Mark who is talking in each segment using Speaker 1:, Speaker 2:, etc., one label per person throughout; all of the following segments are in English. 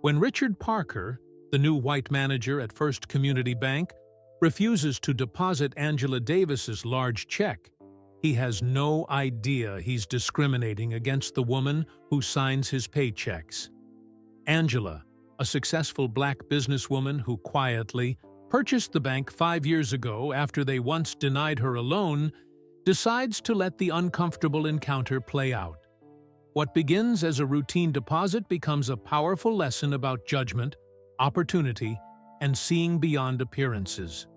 Speaker 1: When Richard Parker, the new white manager at First Community Bank, refuses to deposit Angela Davis's large check, he has no idea he's discriminating against the woman who signs his paychecks. Angela, a successful black businesswoman who quietly purchased the bank 5 years ago after they once denied her a loan, decides to let the uncomfortable encounter play out. What begins as a routine deposit becomes a powerful lesson about judgment, opportunity, and seeing beyond appearances.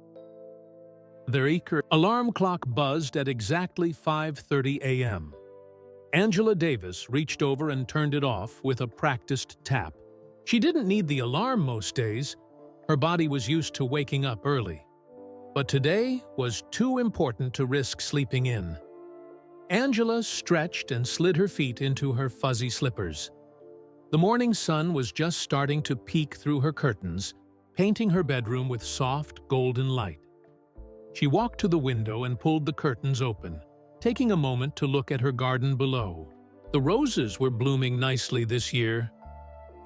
Speaker 1: Their alarm clock buzzed at exactly 5:30 a.m. Angela Davis reached over and turned it off with a practiced tap. She didn't need the alarm most days. Her body was used to waking up early. But today was too important to risk sleeping in. Angela stretched and slid her feet into her fuzzy slippers. The morning sun was just starting to peek through her curtains, painting her bedroom with soft, golden light. She walked to the window and pulled the curtains open, taking a moment to look at her garden below. The roses were blooming nicely this year.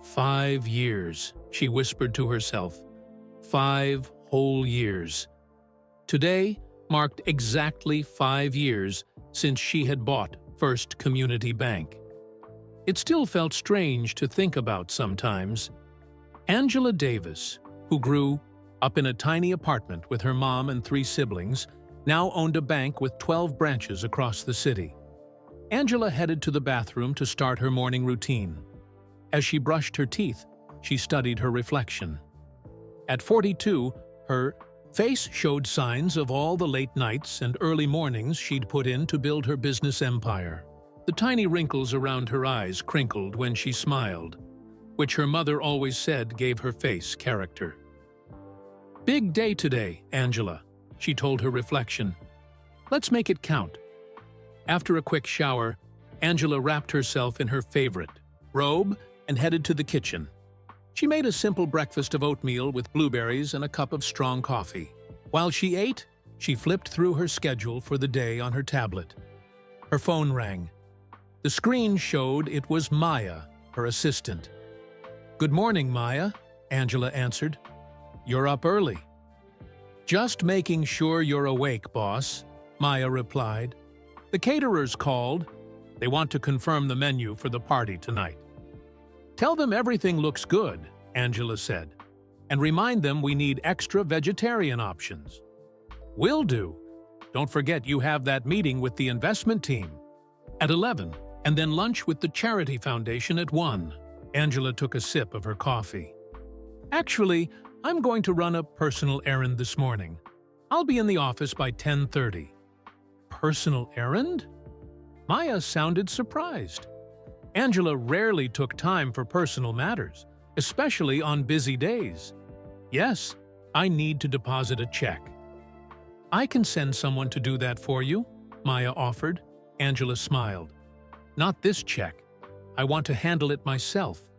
Speaker 1: 5 years, she whispered to herself. 5 whole years. Today marked exactly 5 years since she had bought First Community Bank. It still felt strange to think about sometimes. Angela Davis, who grew up in a tiny apartment with her mom and 3 siblings, now owned a bank with 12 branches across the city. Angela headed to the bathroom to start her morning routine. As she brushed her teeth, she studied her reflection. At 42, her face showed signs of all the late nights and early mornings she'd put in to build her business empire. The tiny wrinkles around her eyes crinkled when she smiled, which her mother always said gave her face character. "Big day today, Angela," she told her reflection. "Let's make it count." After a quick shower, Angela wrapped herself in her favorite robe and headed to the kitchen. She made a simple breakfast of oatmeal with blueberries and a cup of strong coffee. While she ate, she flipped through her schedule for the day on her tablet. Her phone rang. The screen showed it was Maya, her assistant. "Good morning, Maya," Angela answered. "You're up early." "Just making sure you're awake, boss," Maya replied. "The caterers called. They want to confirm the menu for the party tonight." "Tell them everything looks good," Angela said, "and remind them we need extra vegetarian options." "Will do. Don't forget you have that meeting with the investment team at 11, and then lunch with the charity foundation at 1. Angela took a sip of her coffee. "Actually, I'm going to run a personal errand this morning. I'll be in the office by 10:30. "Personal errand?" Maya sounded surprised. Angela rarely took time for personal matters, especially on busy days. "Yes, I need to deposit a check." "I can send someone to do that for you," Maya offered. Angela smiled. "Not this check. I want to handle it myself."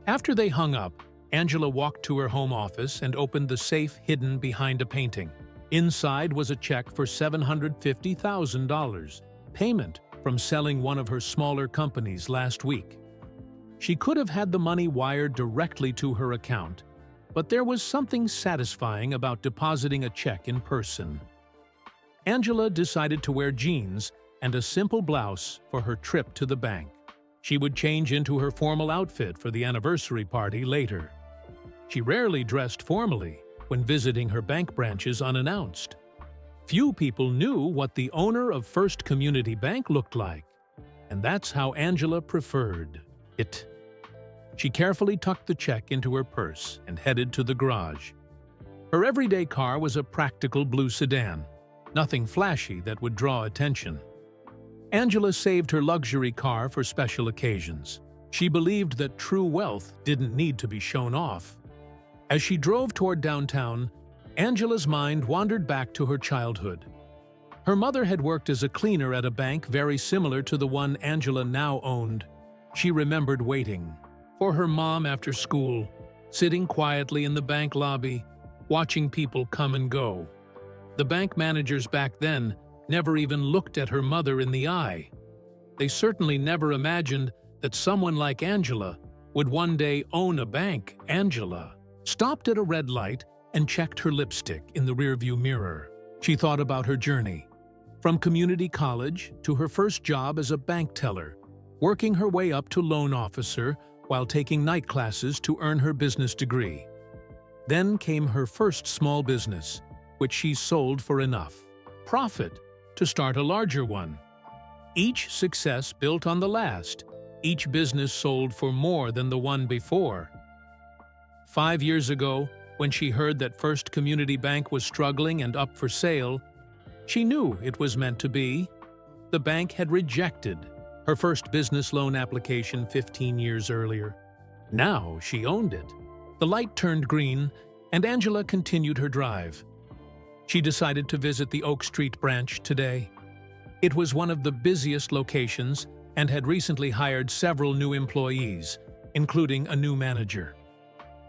Speaker 1: After they hung up, Angela walked to her home office and opened the safe hidden behind a painting. Inside was a check for $750,000, payment from selling one of her smaller companies last week. She could have had the money wired directly to her account, but there was something satisfying about depositing a check in person. Angela decided to wear jeans and a simple blouse for her trip to the bank. She would change into her formal outfit for the anniversary party later. She rarely dressed formally when visiting her bank branches unannounced. Few people knew what the owner of First Community Bank looked like, and that's how Angela preferred it. She carefully tucked the check into her purse and headed to the garage. Her everyday car was a practical blue sedan, nothing flashy that would draw attention. Angela saved her luxury car for special occasions. She believed that true wealth didn't need to be shown off. As she drove toward downtown, Angela's mind wandered back to her childhood. Her mother had worked as a cleaner at a bank very similar to the one Angela now owned. She remembered waiting for her mom after school, sitting quietly in the bank lobby, watching people come and go. The bank managers back then never even looked at her mother in the eye. They certainly never imagined that someone like Angela would one day own a bank, Angela stopped at a red light and checked her lipstick in the rearview mirror. She thought about her journey, from community college to her first job as a bank teller, working her way up to loan officer while taking night classes to earn her business degree. Then came her first small business, which she sold for enough profit to start a larger one. Each success built on the last, each business sold for more than the one before. 5 years ago, when she heard that First Community Bank was struggling and up for sale, she knew it was meant to be. The bank had rejected her first business loan application 15 years earlier. Now she owned it. The light turned green, and Angela continued her drive. She decided to visit the Oak Street branch today. It was one of the busiest locations and had recently hired several new employees, including a new manager.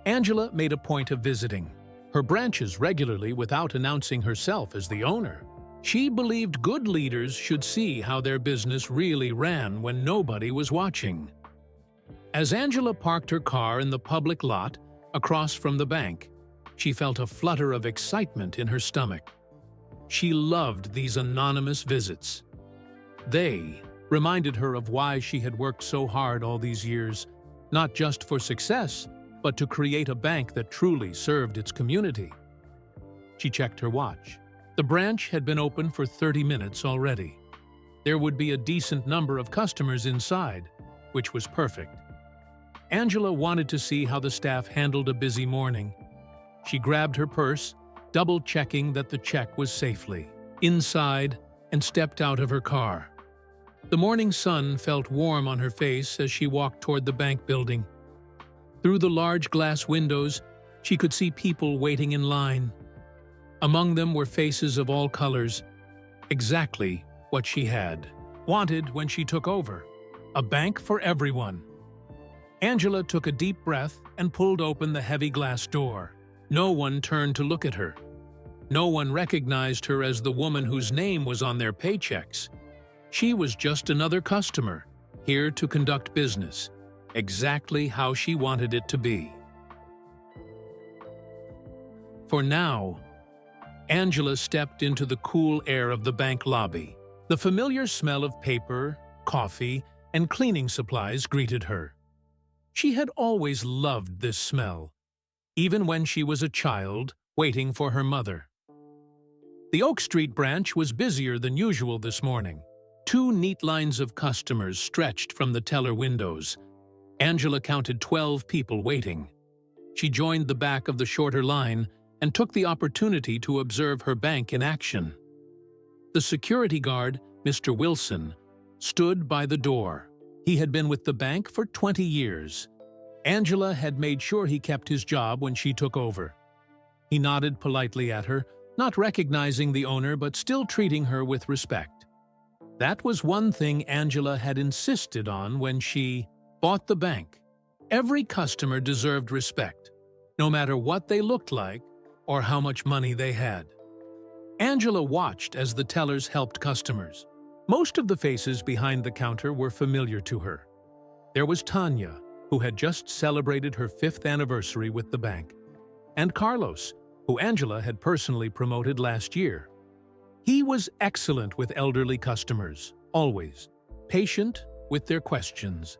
Speaker 1: Angela made a point of visiting her branches regularly without announcing herself as the owner. She believed good leaders should see how their business really ran when nobody was watching. As Angela parked her car in the public lot across from the bank, she felt a flutter of excitement in her stomach. She loved these anonymous visits. They reminded her of why she had worked so hard all these years, not just for success, but to create a bank that truly served its community. She checked her watch. The branch had been open for 30 minutes already. There would be a decent number of customers inside, which was perfect. Angela wanted to see how the staff handled a busy morning. She grabbed her purse, double-checking that the check was safely inside, and stepped out of her car. The morning sun felt warm on her face as she walked toward the bank building. Through the large glass windows, she could see people waiting in line. Among them were faces of all colors, exactly what she had wanted when she took over, a bank for everyone. Angela took a deep breath and pulled open the heavy glass door. No one turned to look at her. No one recognized her as the woman whose name was on their paychecks. She was just another customer, here to conduct business, exactly how she wanted it to be. For now, Angela stepped into the cool air of the bank lobby. The familiar smell of paper, coffee, and cleaning supplies greeted her. She had always loved this smell, even when she was a child waiting for her mother. The Oak Street branch was busier than usual this morning. 2 neat lines of customers stretched from the teller windows. Angela counted 12 people waiting. She joined the back of the shorter line and took the opportunity to observe her bank in action. The security guard, Mr. Wilson, stood by the door. He had been with the bank for 20 years. Angela had made sure he kept his job when she took over. He nodded politely at her, not recognizing the owner but still treating her with respect. That was one thing Angela had insisted on when she bought the bank. Every customer deserved respect, no matter what they looked like or how much money they had. Angela watched as the tellers helped customers. Most of the faces behind the counter were familiar to her. There was Tanya, who had just celebrated her 5th anniversary with the bank, and Carlos, who Angela had personally promoted last year. He was excellent with elderly customers, always patient with their questions.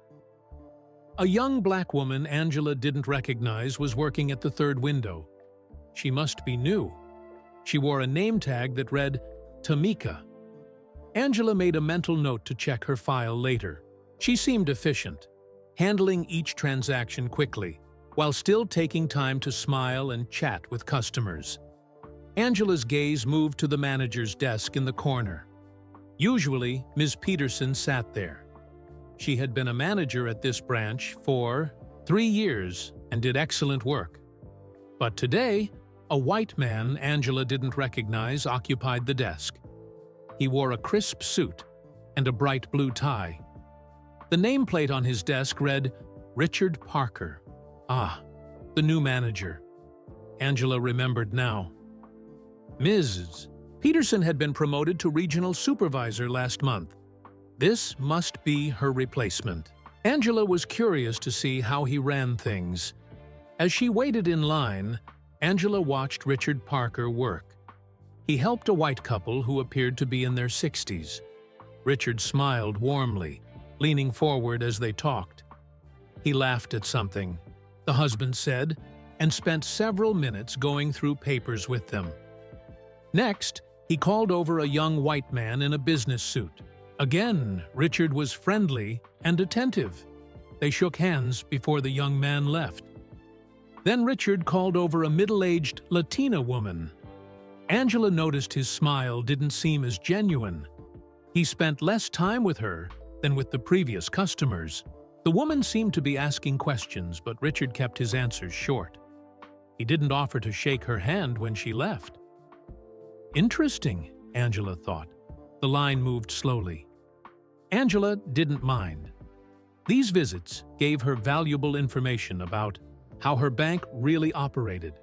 Speaker 1: A young black woman Angela didn't recognize was working at the 3rd window. She must be new. She wore a name tag that read Tamika. Angela made a mental note to check her file later. She seemed efficient, handling each transaction quickly, while still taking time to smile and chat with customers. Angela's gaze moved to the manager's desk in the corner. Usually, Ms. Peterson sat there. She had been a manager at this branch for 3 years and did excellent work. But today, a white man Angela didn't recognize occupied the desk. He wore a crisp suit and a bright blue tie. The nameplate on his desk read, Richard Parker. Ah, the new manager. Angela remembered now. Ms. Peterson had been promoted to regional supervisor last month. This must be her replacement. Angela was curious to see how he ran things. As she waited in line, Angela watched Richard Parker work. He helped a white couple who appeared to be in their 60s. Richard smiled warmly, leaning forward as they talked. He laughed at something, the husband said, and spent several minutes going through papers with them. Next, he called over a young white man in a business suit. Again, Richard was friendly and attentive. They shook hands before the young man left. Then Richard called over a middle-aged Latina woman. Angela noticed his smile didn't seem as genuine. He spent less time with her than with the previous customers. The woman seemed to be asking questions, but Richard kept his answers short. He didn't offer to shake her hand when she left. Interesting, Angela thought. The line moved slowly. Angela didn't mind. These visits gave her valuable information about how her bank really operated.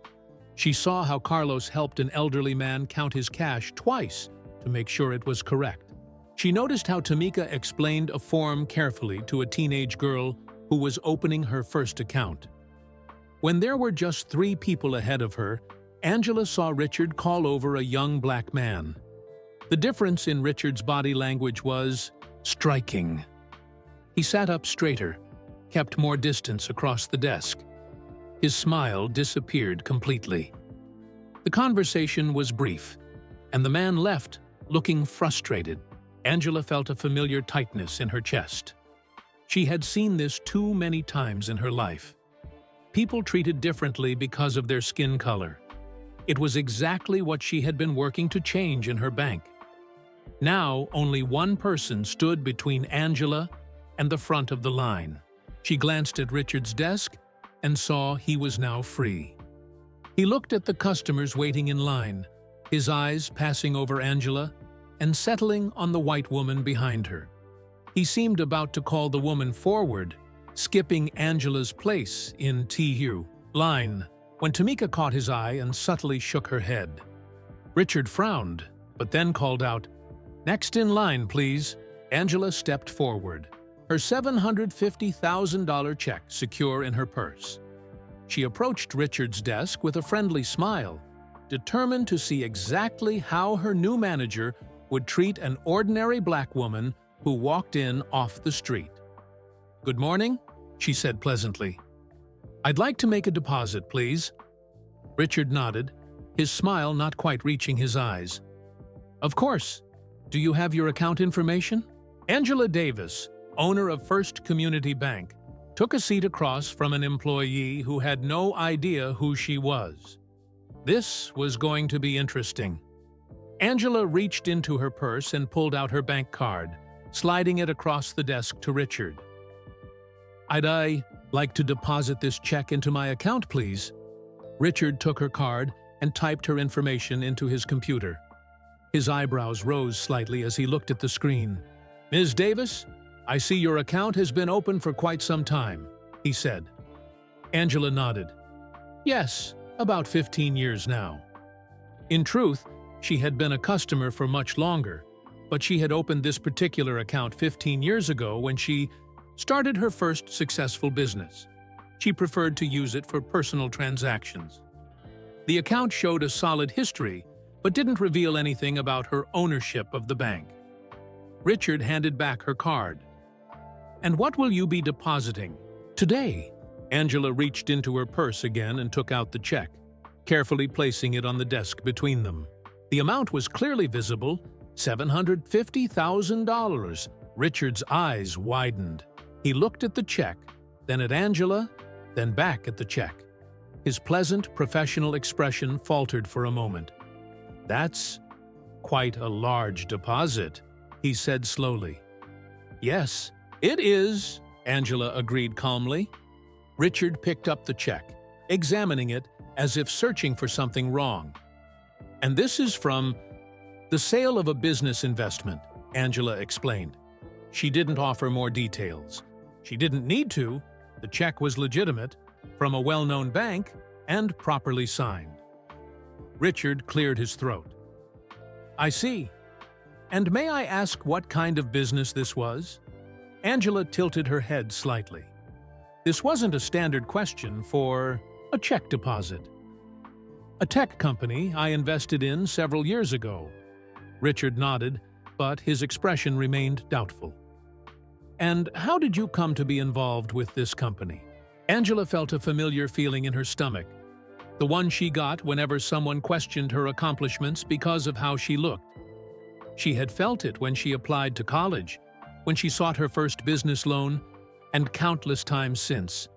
Speaker 1: She saw how Carlos helped an elderly man count his cash twice to make sure it was correct. She noticed how Tamika explained a form carefully to a teenage girl who was opening her first account. When there were just 3 people ahead of her, Angela saw Richard call over a young black man. The difference in Richard's body language was striking. He sat up straighter, kept more distance across the desk. His smile disappeared completely. The conversation was brief, and the man left, looking frustrated. Angela felt a familiar tightness in her chest. She had seen this too many times in her life. People treated differently because of their skin color. It was exactly what she had been working to change in her bank. Now, only one person stood between Angela and the front of the line. She glanced at Richard's desk and saw he was now free. He looked at the customers waiting in line, his eyes passing over Angela and settling on the white woman behind her. He seemed about to call the woman forward, skipping Angela's place in TU line, when Tamika caught his eye and subtly shook her head. Richard frowned, but then called out, "Next in line, please." Angela stepped forward, her $750,000 check secure in her purse. She approached Richard's desk with a friendly smile, determined to see exactly how her new manager would treat an ordinary black woman who walked in off the street. "Good morning," she said pleasantly. "I'd like to make a deposit, please." Richard nodded, his smile not quite reaching his eyes. "Of course. Do you have your account information?" Angela Davis, owner of First Community Bank, took a seat across from an employee who had no idea who she was. This was going to be interesting. Angela reached into her purse and pulled out her bank card, sliding it across the desk to Richard. "I'd like to deposit this check into my account, please." Richard took her card and typed her information into his computer. His eyebrows rose slightly as he looked at the screen. "Ms. Davis, I see your account has been open for quite some time," he said. Angela nodded. "Yes, about 15 years now." In truth, she had been a customer for much longer, but she had opened this particular account 15 years ago when she started her first successful business. She preferred to use it for personal transactions. The account showed a solid history, but didn't reveal anything about her ownership of the bank. Richard handed back her card. "And what will you be depositing?" "Today." Angela reached into her purse again and took out the check, carefully placing it on the desk between them. The amount was clearly visible, $750,000. Richard's eyes widened. He looked at the check, then at Angela, then back at the check. His pleasant, professional expression faltered for a moment. "That's quite a large deposit," he said slowly. "Yes, it is," Angela agreed calmly. Richard picked up the check, examining it as if searching for something wrong. "And this is from the sale of a business investment," Angela explained. She didn't offer more details. She didn't need to. The check was legitimate, from a well-known bank, and properly signed. Richard cleared his throat. "I see. And may I ask what kind of business this was?" Angela tilted her head slightly. This wasn't a standard question for a check deposit. A tech company I invested in several years ago. Richard nodded, but his expression remained doubtful. And how did you come to be involved with this company? Angela felt a familiar feeling in her stomach, the one she got whenever someone questioned her accomplishments because of how she looked. She had felt it when she applied to college, when she sought her first business loan, and countless times since.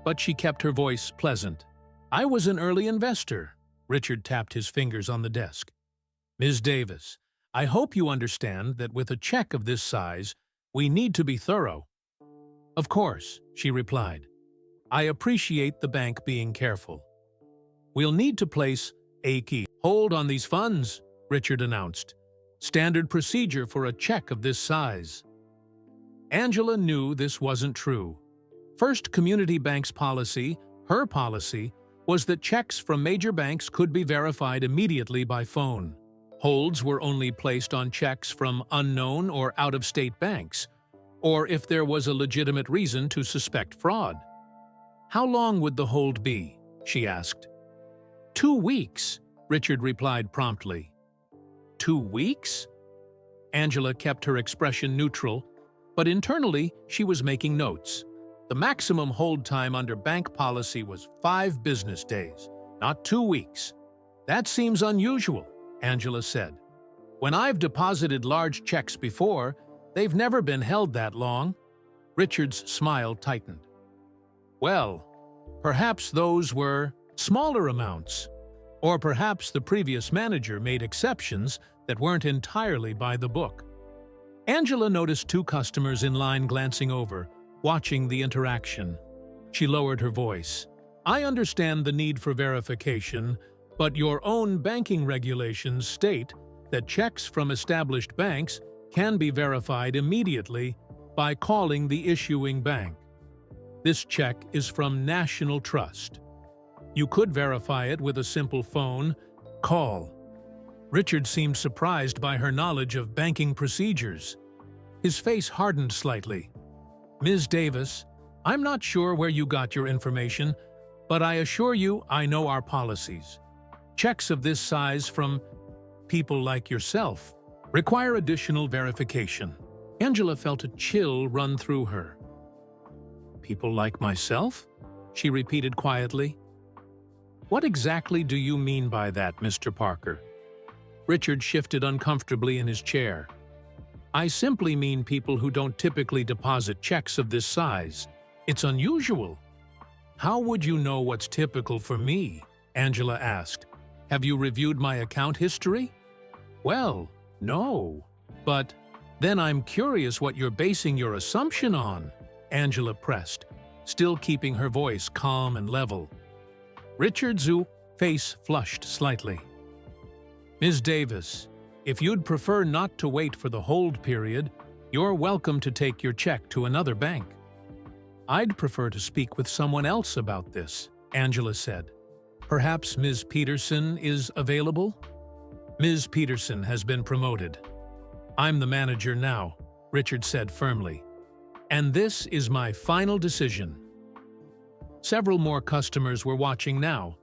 Speaker 1: But she kept her voice pleasant. I was an early investor. Richard tapped his fingers on the desk. Ms. Davis, I hope you understand that with a check of this size, we need to be thorough. Of course, she replied. I appreciate the bank being careful. We'll need to place a key hold on these funds, Richard announced. Standard procedure for a check of this size. Angela knew this wasn't true. First Community Bank's policy, her policy, was that checks from major banks could be verified immediately by phone. Holds were only placed on checks from unknown or out-of-state banks, or if there was a legitimate reason to suspect fraud. How long would the hold be? She asked. 2 weeks, Richard replied promptly. 2 weeks? Angela kept her expression neutral, but internally she was making notes. The maximum hold time under bank policy was 5 business days, not 2 weeks. That seems unusual, Angela said. When I've deposited large checks before, they've never been held that long. Richard's smile tightened. Well, perhaps those were smaller amounts. Or perhaps the previous manager made exceptions that weren't entirely by the book. Angela noticed 2 customers in line glancing over, watching the interaction. She lowered her voice. I understand the need for verification, but your own banking regulations state that checks from established banks can be verified immediately by calling the issuing bank. This check is from National Trust. You could verify it with a simple phone call. Richard seemed surprised by her knowledge of banking procedures. His face hardened slightly. Ms. Davis, I'm not sure where you got your information, but I assure you I know our policies. Checks of this size from people like yourself require additional verification. Angela felt a chill run through her. People like myself? She repeated quietly. What exactly do you mean by that, Mr. Parker? Richard shifted uncomfortably in his chair. I simply mean people who don't typically deposit checks of this size. It's unusual. How would you know what's typical for me? Angela asked. Have you reviewed my account history? Well, no. But then I'm curious what you're basing your assumption on, Angela pressed, still keeping her voice calm and level. Richard's face flushed slightly. Ms. Davis, if you'd prefer not to wait for the hold period, you're welcome to take your check to another bank. I'd prefer to speak with someone else about this, Angela said. Perhaps Ms. Peterson is available? Ms. Peterson has been promoted. I'm the manager now, Richard said firmly. And this is my final decision. Several more customers were watching now.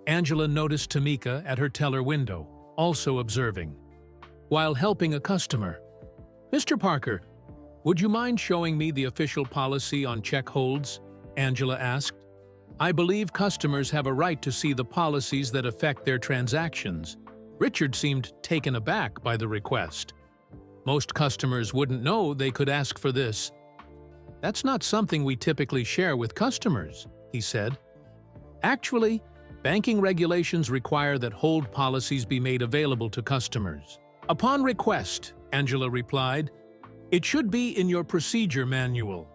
Speaker 1: Angela noticed Tamika at her teller window, also observing. While helping a customer, Mr. Parker, would you mind showing me the official policy on check holds? Angela asked. I believe customers have a right to see the policies that affect their transactions. Richard seemed taken aback by the request. Most customers wouldn't know they could ask for this. That's not something we typically share with customers, he said. Actually, banking regulations require that hold policies be made available to customers. Upon request, Angela replied, it should be in your procedure manual.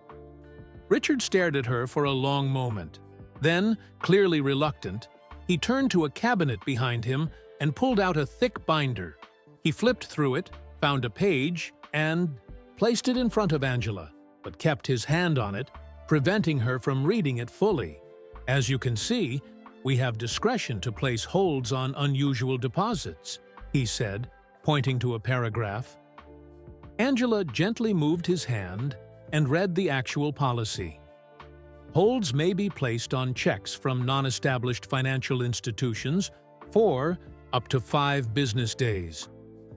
Speaker 1: Richard stared at her for a long moment. Then, clearly reluctant, he turned to a cabinet behind him and pulled out a thick binder. He flipped through it, found a page, and placed it in front of Angela, but kept his hand on it, preventing her from reading it fully. As you can see, we have discretion to place holds on unusual deposits, he said, pointing to a paragraph. Angela gently moved his hand, and read the actual policy. Holds may be placed on checks from non-established financial institutions for up to 5 business days.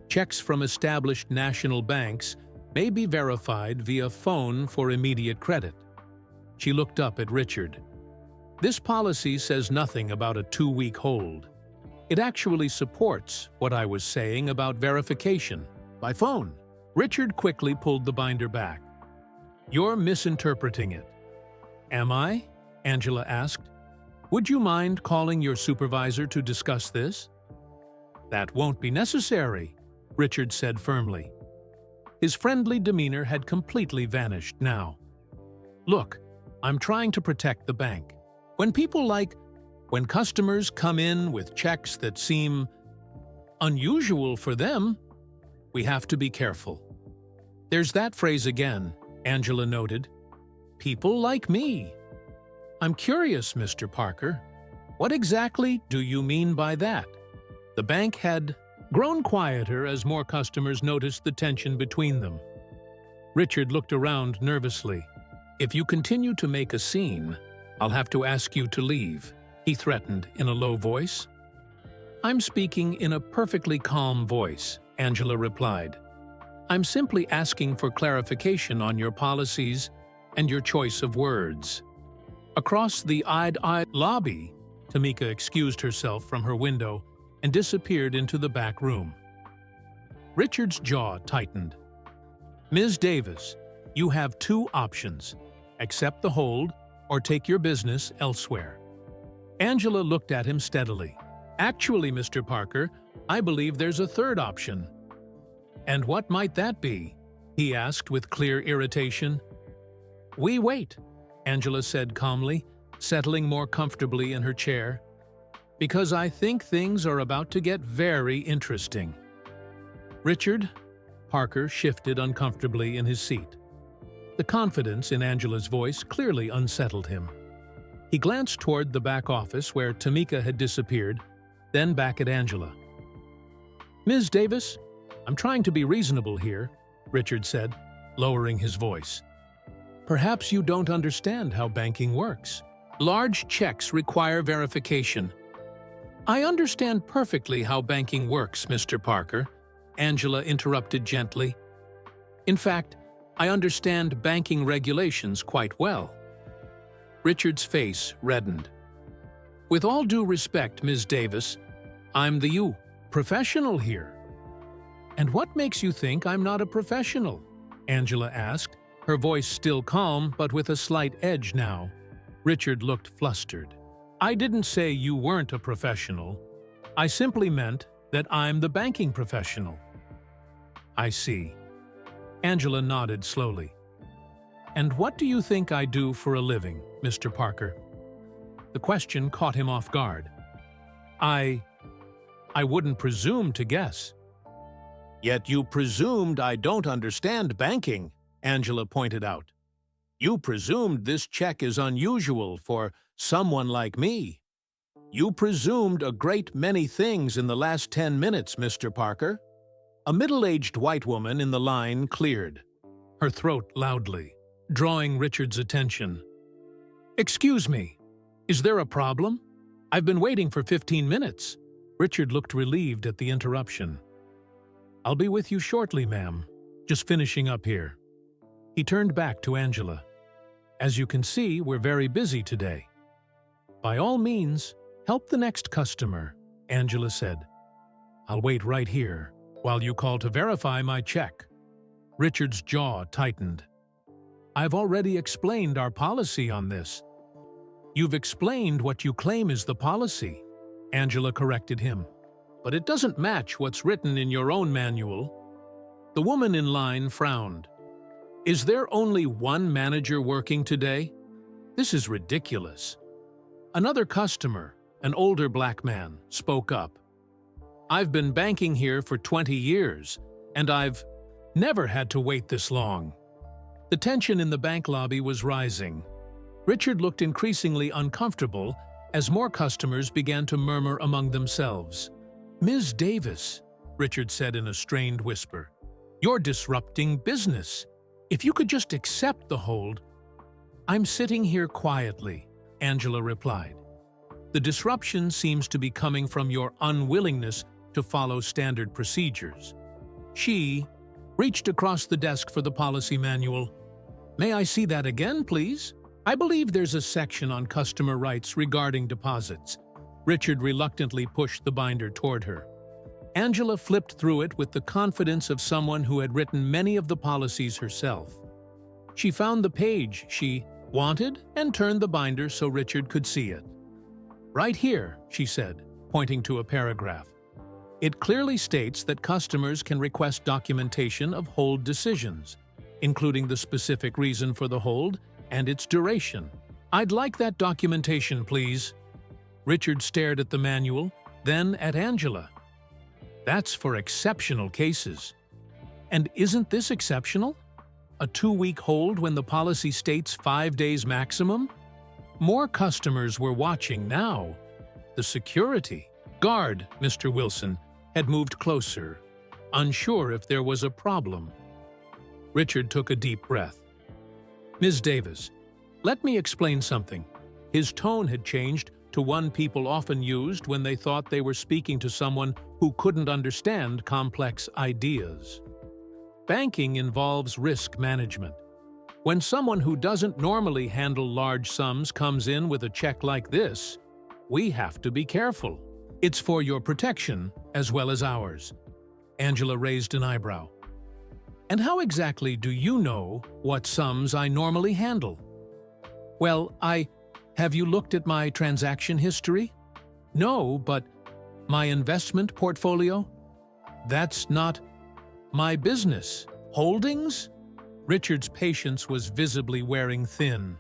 Speaker 1: Checks from established national banks may be verified via phone for immediate credit. She looked up at Richard. This policy says nothing about a 2-week hold. It actually supports what I was saying about verification by phone. Richard quickly pulled the binder back. You're misinterpreting it. Am I? Angela asked. Would you mind calling your supervisor to discuss this? That won't be necessary, Richard said firmly. His friendly demeanor had completely vanished now. Look, I'm trying to protect the bank. When customers come in with checks that seem unusual for them, we have to be careful. There's that phrase again, Angela noted. People like me. I'm curious, Mr. Parker. What exactly do you mean by that? The bank had grown quieter as more customers noticed the tension between them. Richard looked around nervously. If you continue to make a scene, I'll have to ask you to leave, he threatened in a low voice. I'm speaking in a perfectly calm voice, Angela replied. I'm simply asking for clarification on your policies and your choice of words. Across the eyed-eyed lobby, Tamika excused herself from her window and disappeared into the back room. Richard's jaw tightened. Ms. Davis, you have 2 options. Accept the hold or take your business elsewhere. Angela looked at him steadily. Actually, Mr. Parker, I believe there's a 3rd option. And what might that be? He asked with clear irritation. We wait, Angela said calmly, settling more comfortably in her chair. Because I think things are about to get very interesting. Richard? Parker shifted uncomfortably in his seat. The confidence in Angela's voice clearly unsettled him. He glanced toward the back office where Tamika had disappeared, then back at Angela. Ms. Davis, I'm trying to be reasonable here, Richard said, lowering his voice. Perhaps you don't understand how banking works. Large checks require verification. I understand perfectly how banking works, Mr. Parker, Angela interrupted gently. In fact, I understand banking regulations quite well. Richard's face reddened. With all due respect, Ms. Davis, I'm the professional here. And what makes you think I'm not a professional? Angela asked, her voice still calm but with a slight edge now. Richard looked flustered. I didn't say you weren't a professional. I simply meant that I'm the banking professional. I see. Angela nodded slowly. And what do you think I do for a living, Mr. Parker? The question caught him off guard. I wouldn't presume to guess. Yet you presumed I don't understand banking, Angela pointed out. You presumed this check is unusual for someone like me. You presumed a great many things in the last 10 minutes, Mr. Parker. A middle-aged white woman in the line cleared, her throat loudly, drawing Richard's attention. Excuse me, is there a problem? I've been waiting for 15 minutes. Richard looked relieved at the interruption. I'll be with you shortly, ma'am. Just finishing up here. He turned back to Angela. As you can see, we're very busy today. By all means, help the next customer, Angela said. I'll wait right here while you call to verify my check. Richard's jaw tightened. I've already explained our policy on this. You've explained what you claim is the policy, Angela corrected him. But it doesn't match what's written in your own manual. The woman in line frowned. Is there only one manager working today? This is ridiculous. Another customer, an older black man, spoke up. I've been banking here for 20 years, and I've never had to wait this long. The tension in the bank lobby was rising. Richard looked increasingly uncomfortable as more customers began to murmur among themselves. Ms. Davis, Richard said in a strained whisper, you're disrupting business. If you could just accept the hold. I'm sitting here quietly, Angela replied. The disruption seems to be coming from your unwillingness to follow standard procedures. She reached across the desk for the policy manual. May I see that again, please? I believe there's a section on customer rights regarding deposits. Richard reluctantly pushed the binder toward her. Angela flipped through it with the confidence of someone who had written many of the policies herself. She found the page she wanted and turned the binder so Richard could see it. Right here, she said, pointing to a paragraph. It clearly states that customers can request documentation of hold decisions, including the specific reason for the hold and its duration. I'd like that documentation, please. Richard stared at the manual, then at Angela. That's for exceptional cases. And isn't this exceptional? A 2-week hold when the policy states 5 days maximum? More customers were watching now. The security guard, Mr. Wilson, had moved closer, unsure if there was a problem. Richard took a deep breath. Ms. Davis, let me explain something. His tone had changed to one people often used when they thought they were speaking to someone who couldn't understand complex ideas. Banking involves risk management. When someone who doesn't normally handle large sums comes in with a check like this, we have to be careful. It's for your protection as well as ours. Angela raised an eyebrow. And how exactly do you know what sums I normally handle? Well, have you looked at my transaction history? No, but my investment portfolio? That's not my business. Holdings? Richard's patience was visibly wearing thin.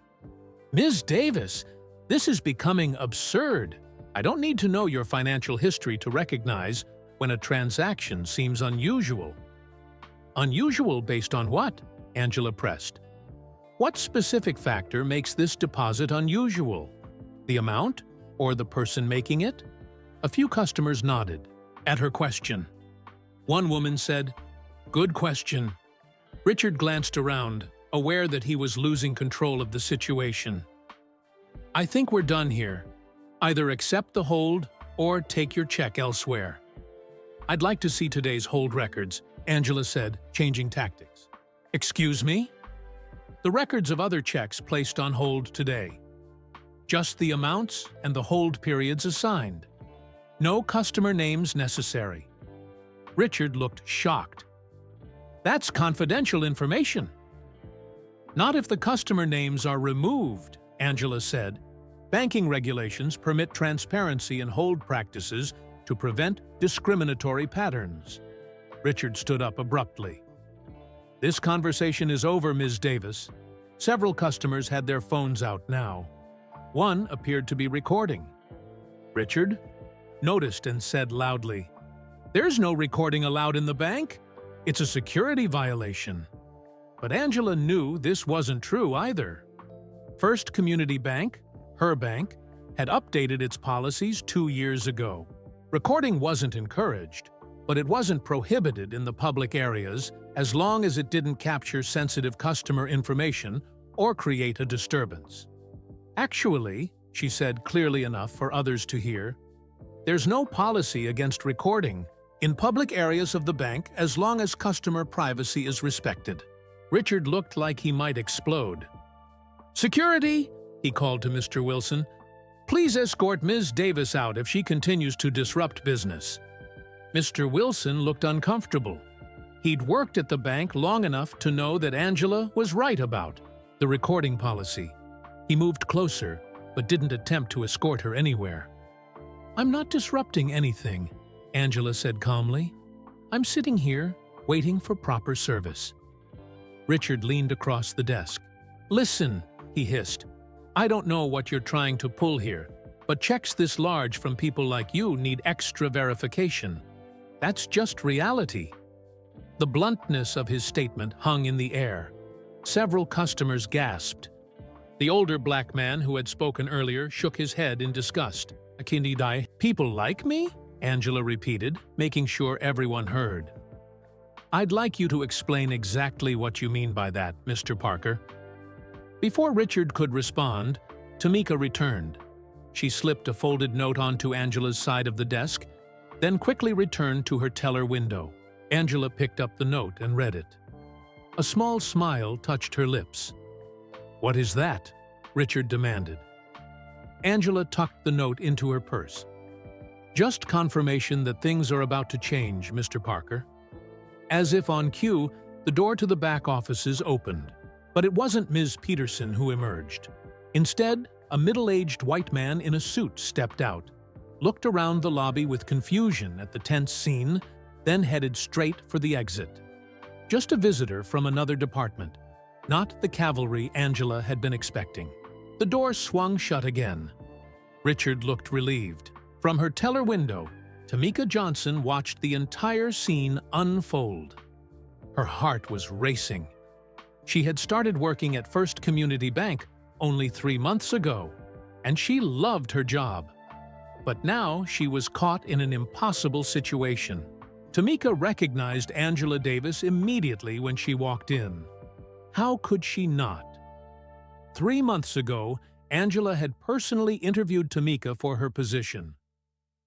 Speaker 1: Ms. Davis, this is becoming absurd. I don't need to know your financial history to recognize when a transaction seems unusual. Unusual based on what? Angela pressed. What specific factor makes this deposit unusual? The amount or the person making it? A few customers nodded at her question. One woman said, "Good question." Richard glanced around, aware that he was losing control of the situation. I think we're done here. Either accept the hold or take your check elsewhere. I'd like to see today's hold records, Angela said, changing tactics. Excuse me? The records of other checks placed on hold today. Just the amounts and the hold periods assigned. No customer names necessary. Richard looked shocked. That's confidential information. Not if the customer names are removed, Angela said. Banking regulations permit transparency in hold practices to prevent discriminatory patterns. Richard stood up abruptly. This conversation is over, Ms. Davis. Several customers had their phones out now. One appeared to be recording. Richard noticed and said loudly, "There's no recording allowed in the bank. It's a security violation." But Angela knew this wasn't true either. First Community Bank, her bank, had updated its policies 2 years ago. Recording wasn't encouraged, but it wasn't prohibited in the public areas as long as it didn't capture sensitive customer information or create a disturbance. Actually, she said clearly enough for others to hear, there's no policy against recording in public areas of the bank as long as customer privacy is respected. Richard looked like he might explode. "Security!" he called to Mr. Wilson. "Please escort Ms. Davis out if she continues to disrupt business." Mr. Wilson looked uncomfortable. He'd worked at the bank long enough to know that Angela was right about the recording policy. He moved closer, but didn't attempt to escort her anywhere. "I'm not disrupting anything," Angela said calmly. "I'm sitting here, waiting for proper service." Richard leaned across the desk. "Listen," he hissed. "I don't know what you're trying to pull here, but checks this large from people like you need extra verification. That's just reality." The bluntness of his statement hung in the air. Several customers gasped. The older black man who had spoken earlier shook his head in disgust. "People like me?" Angela repeated, making sure everyone heard. I'd like you to explain exactly what you mean by that, Mr. Parker. Before Richard could respond, Tamika returned. She slipped a folded note onto Angela's side of the desk, then quickly returned to her teller window. Angela picked up the note and read it. A small smile touched her lips. "What is that?" Richard demanded. Angela tucked the note into her purse. "Just confirmation that things are about to change, Mr. Parker." As if on cue, the door to the back offices opened. But it wasn't Ms. Peterson who emerged. Instead, a middle-aged white man in a suit stepped out, looked around the lobby with confusion at the tense scene, then headed straight for the exit. Just a visitor from another department, not the cavalry Angela had been expecting. The door swung shut again. Richard looked relieved. From her teller window, Tamika Johnson watched the entire scene unfold. Her heart was racing. She had started working at First Community Bank only 3 months ago, and she loved her job. But now she was caught in an impossible situation. Tamika recognized Angela Davis immediately when she walked in. How could she not? 3 months ago, Angela had personally interviewed Tamika for her position.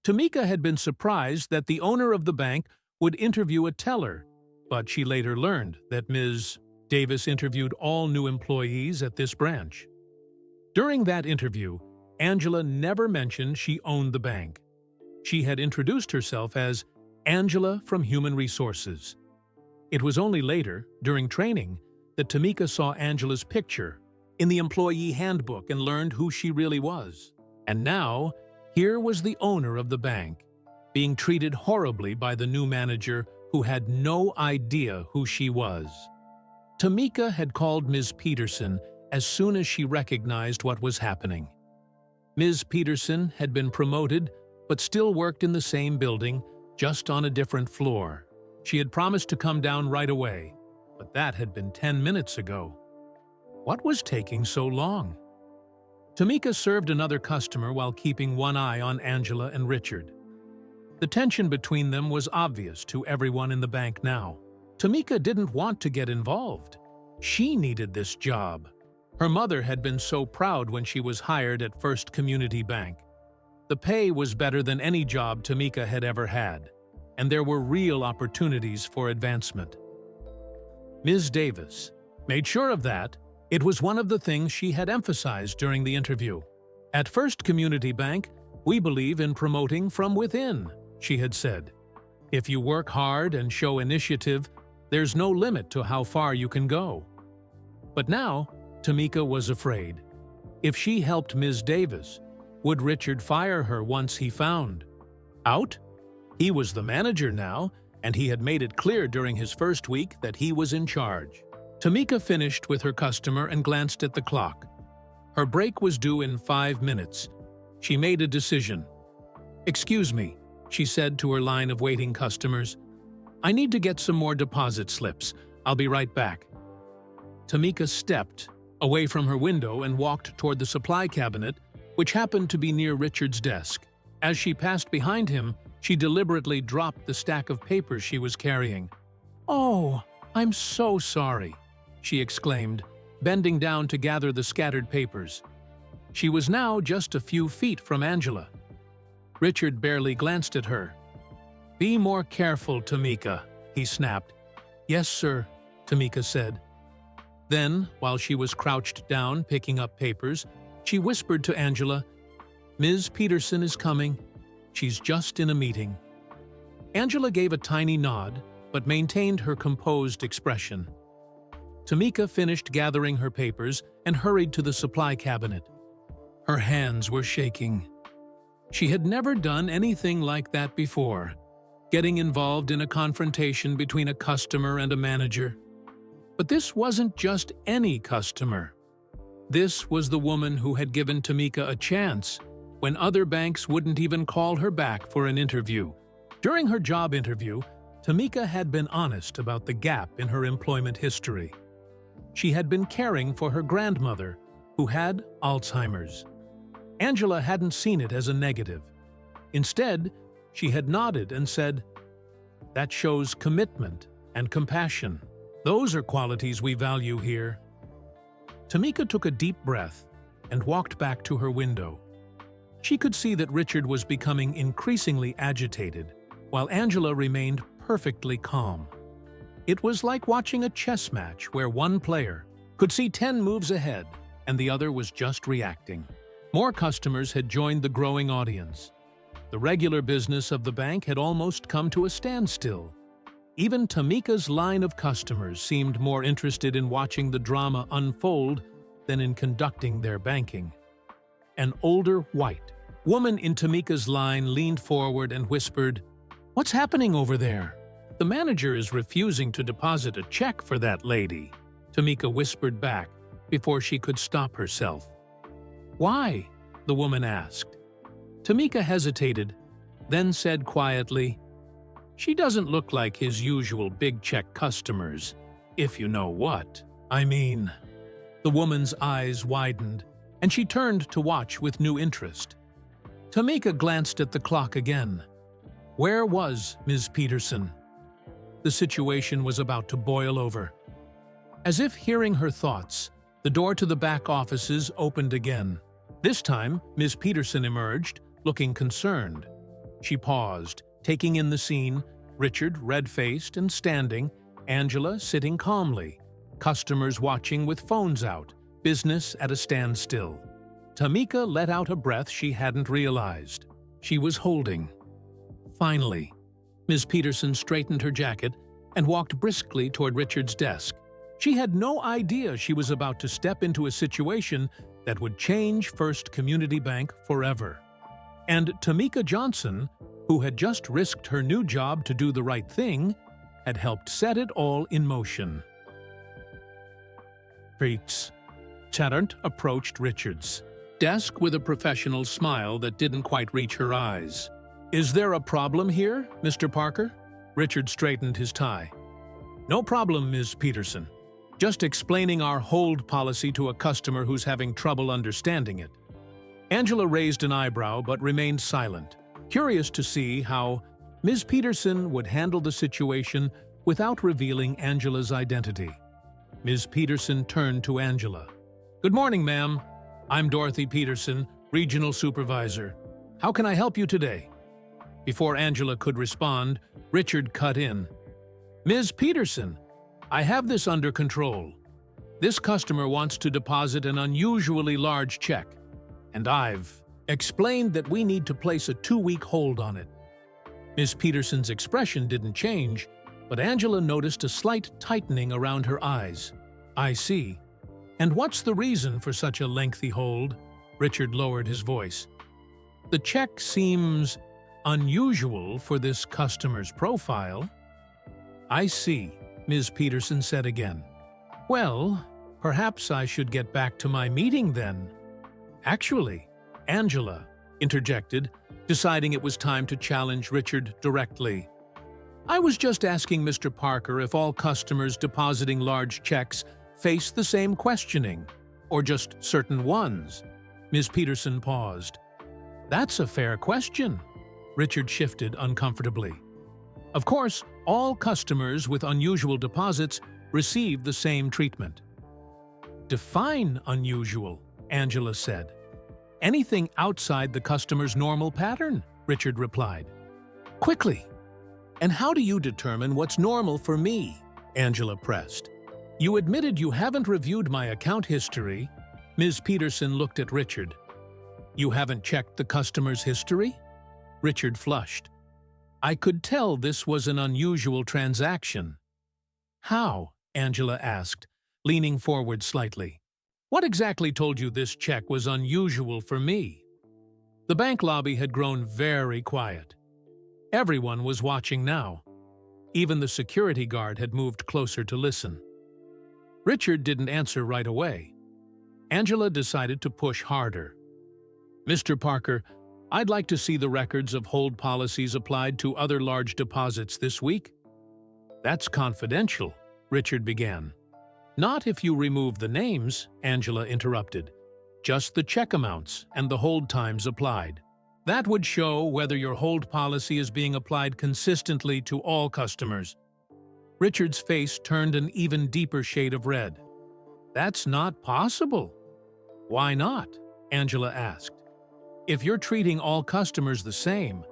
Speaker 1: Tamika had been surprised that the owner of the bank would interview a teller, but she later learned that Ms. Davis interviewed all new employees at this branch. During that interview, Angela never mentioned she owned the bank. She had introduced herself as Angela from Human Resources. It was only later, during training, that Tamika saw Angela's picture in the employee handbook and learned who she really was. And now, here was the owner of the bank, being treated horribly by the new manager who had no idea who she was. Tamika had called Ms. Peterson as soon as she recognized what was happening. Ms. Peterson had been promoted, but still worked in the same building, just on a different floor. She had promised to come down right away, but that had been 10 minutes ago. What was taking so long? Tamika served another customer while keeping one eye on Angela and Richard. The tension between them was obvious to everyone in the bank now. Tamika didn't want to get involved. She needed this job. Her mother had been so proud when she was hired at First Community Bank. The pay was better than any job Tamika had ever had, and there were real opportunities for advancement. Ms. Davis made sure of that. It was one of the things she had emphasized during the interview. "At First Community Bank, we believe in promoting from within," she had said. "If you work hard and show initiative, there's no limit to how far you can go." But now, Tamika was afraid. If she helped Ms. Davis, would Richard fire her once he found out? He was the manager now, and he had made it clear during his first week that he was in charge. Tamika finished with her customer and glanced at the clock. Her break was due in 5 minutes. She made a decision. "Excuse me," she said to her line of waiting customers. "I need to get some more deposit slips. I'll be right back." Tamika stepped away from her window and walked toward the supply cabinet, which happened to be near Richard's desk. As she passed behind him, she deliberately dropped the stack of papers she was carrying. "Oh, I'm so sorry," she exclaimed, bending down to gather the scattered papers. She was now just a few feet from Angela. Richard barely glanced at her. "Be more careful, Tamika," he snapped. "Yes, sir," Tamika said. Then, while she was crouched down picking up papers, she whispered to Angela, "Ms. Peterson is coming. She's just in a meeting." Angela gave a tiny nod, but maintained her composed expression. Tamika finished gathering her papers and hurried to the supply cabinet. Her hands were shaking. She had never done anything like that before, getting involved in a confrontation between a customer and a manager. But this wasn't just any customer. This was the woman who had given Tamika a chance when other banks wouldn't even call her back for an interview. During her job interview, Tamika had been honest about the gap in her employment history. She had been caring for her grandmother, who had Alzheimer's. Angela hadn't seen it as a negative. Instead, she had nodded and said, "That shows commitment. and compassion. Those are qualities we value here. Tamika took a deep breath and walked back to her window. She could see that Richard was becoming increasingly agitated, while Angela remained perfectly calm. It was like watching a chess match where one player could see 10 moves ahead and the other was just reacting. More customers had joined the growing audience. The regular business of the bank had almost come to a standstill. Even Tamika's line of customers seemed more interested in watching the drama unfold than in conducting their banking. An older, white woman in Tamika's line leaned forward and whispered, "What's happening over there?" "The manager is refusing to deposit a check for that lady," Tamika whispered back before she could stop herself. "Why?" the woman asked. Tamika hesitated, then said quietly, "She doesn't look like his usual big check customers, if you know what I mean." The woman's eyes widened, and she turned to watch with new interest. Tamika glanced at the clock again. Where was Ms. Peterson? The situation was about to boil over. As if hearing her thoughts, the door to the back offices opened again. This time, Ms. Peterson emerged, looking concerned. She paused, taking in the scene, Richard red-faced and standing, Angela sitting calmly, customers watching with phones out, business at a standstill. Tamika let out a breath she hadn't realized. She was holding. Finally, Ms. Peterson straightened her jacket and walked briskly toward Richard's desk. She had no idea she was about to step into a situation that would change First Community Bank forever. And Tamika Johnson, who had just risked her new job to do the right thing, had helped set it all in motion. Freaks. Tarrant approached Richard's desk with a professional smile that didn't quite reach her eyes. "Is there a problem here, Mr. Parker?" Richard straightened his tie. "No problem, Ms. Peterson. Just explaining our hold policy to a customer who's having trouble understanding it." Angela raised an eyebrow but remained silent, curious to see how Ms. Peterson would handle the situation without revealing Angela's identity. Ms. Peterson turned to Angela. "Good morning, ma'am. I'm Dorothy Peterson, Regional Supervisor. How can I help you today?" Before Angela could respond, Richard cut in. "Ms. Peterson, I have this under control. This customer wants to deposit an unusually large check, and I've explained that we need to place a 2-week hold on it." Ms. Peterson's expression didn't change, but Angela noticed a slight tightening around her eyes. "I see. And what's the reason for such a lengthy hold?" Richard lowered his voice. "The check seems unusual for this customer's profile." "I see," Ms. Peterson said again. "Well, perhaps I should get back to my meeting then." "Actually," Angela interjected, deciding it was time to challenge Richard directly. "I was just asking Mr. Parker if all customers depositing large checks face the same questioning, or just certain ones." Ms. Peterson paused. "That's a fair question." Richard shifted uncomfortably. "Of course, all customers with unusual deposits receive the same treatment." "Define unusual," Angela said. "Anything outside the customer's normal pattern," Richard replied. "Quickly. And how do you determine what's normal for me?" Angela pressed. "You admitted you haven't reviewed my account history." Ms. Peterson looked at Richard. "You haven't checked the customer's history?" Richard flushed. "I could tell this was an unusual transaction." "How?" Angela asked, leaning forward slightly. "What exactly told you this check was unusual for me?" The bank lobby had grown very quiet. Everyone was watching now. Even the security guard had moved closer to listen. Richard didn't answer right away. Angela decided to push harder. "Mr. Parker, I'd like to see the records of hold policies applied to other large deposits this week." "That's confidential," Richard began. "Not if you remove the names," Angela interrupted. "Just the check amounts and the hold times applied. That would show whether your hold policy is being applied consistently to all customers." Richard's face turned an even deeper shade of red. "That's not possible." "Why not?" Angela asked. "If you're treating all customers the same,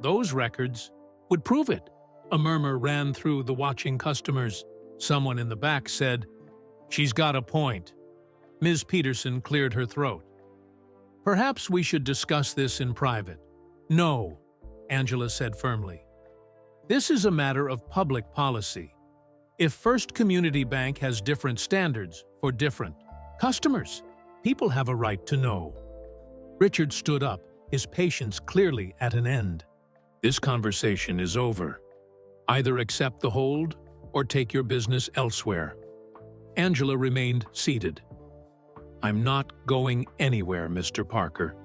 Speaker 1: those records would prove it." A murmur ran through the watching customers. Someone in the back said, "She's got a point." Ms. Peterson cleared her throat. "Perhaps we should discuss this in private." "No," Angela said firmly. "This is a matter of public policy. If First Community Bank has different standards for different customers, people have a right to know." Richard stood up, his patience clearly at an end. "This conversation is over. Either accept the hold or take your business elsewhere." Angela remained seated. "I'm not going anywhere, Mr. Parker.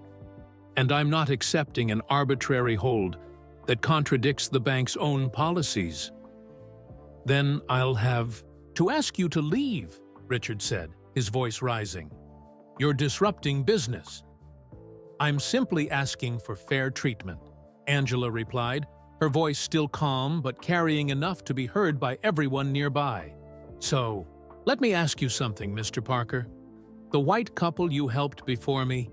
Speaker 1: And I'm not accepting an arbitrary hold that contradicts the bank's own policies." "Then I'll have to ask you to leave," Richard said, his voice rising. "You're disrupting business." "I'm simply asking for fair treatment," Angela replied, her voice still calm but carrying enough to be heard by everyone nearby. "So, let me ask you something, Mr. Parker. The white couple you helped before me,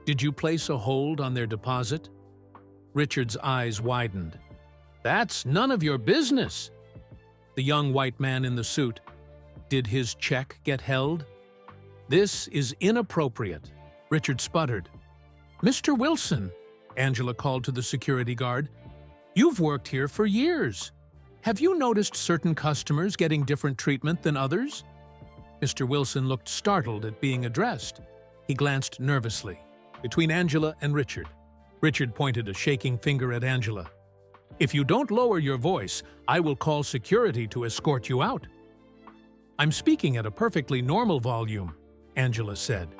Speaker 1: did you place a hold on their deposit?" Richard's eyes widened. "That's none of your business." The young white man in the suit, did his check get held? "This is inappropriate," Richard sputtered. "Mr. Wilson," Angela called to the security guard, "you've worked here for years. Have you noticed certain customers getting different treatment than others?" Mr. Wilson looked startled at being addressed. He glanced nervously between Angela and Richard. Richard pointed a shaking finger at Angela. "If you don't lower your voice, I will call security to escort you out." "I'm speaking at a perfectly normal volume," Angela said.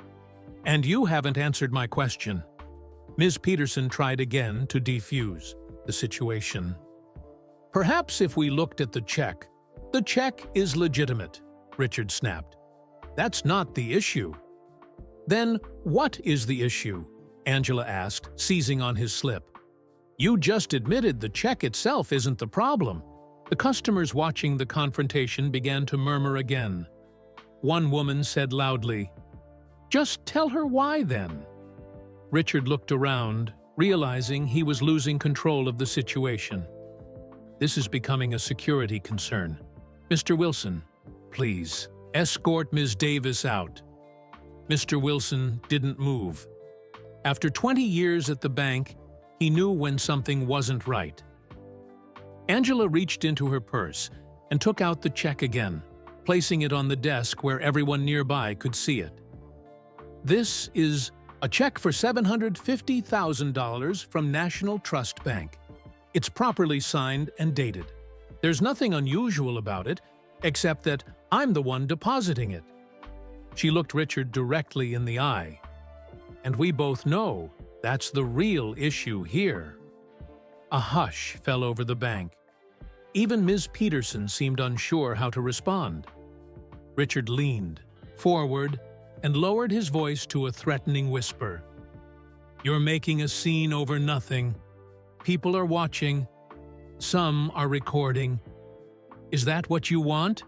Speaker 1: "And you haven't answered my question." Ms. Peterson tried again to defuse the situation. "Perhaps if we looked at the check is legitimate," Richard snapped. "That's not the issue." "Then what is the issue?" Angela asked, seizing on his slip. "You just admitted the check itself isn't the problem." The customers watching the confrontation began to murmur again. One woman said loudly, "Just tell her why then." Richard looked around, realizing he was losing control of the situation. "This is becoming a security concern. Mr. Wilson, please, escort Ms. Davis out." Mr. Wilson didn't move. After 20 years at the bank, he knew when something wasn't right. Angela reached into her purse and took out the check again, placing it on the desk where everyone nearby could see it. "This is a check for $750,000 from National Trust Bank. It's properly signed and dated. There's nothing unusual about it, except that I'm the one depositing it." She looked Richard directly in the eye. "And we both know that's the real issue here." A hush fell over the bank. Even Ms. Peterson seemed unsure how to respond. Richard leaned forward and lowered his voice to a threatening whisper. "You're making a scene over nothing. People are watching. Some are recording. Is that what you want?"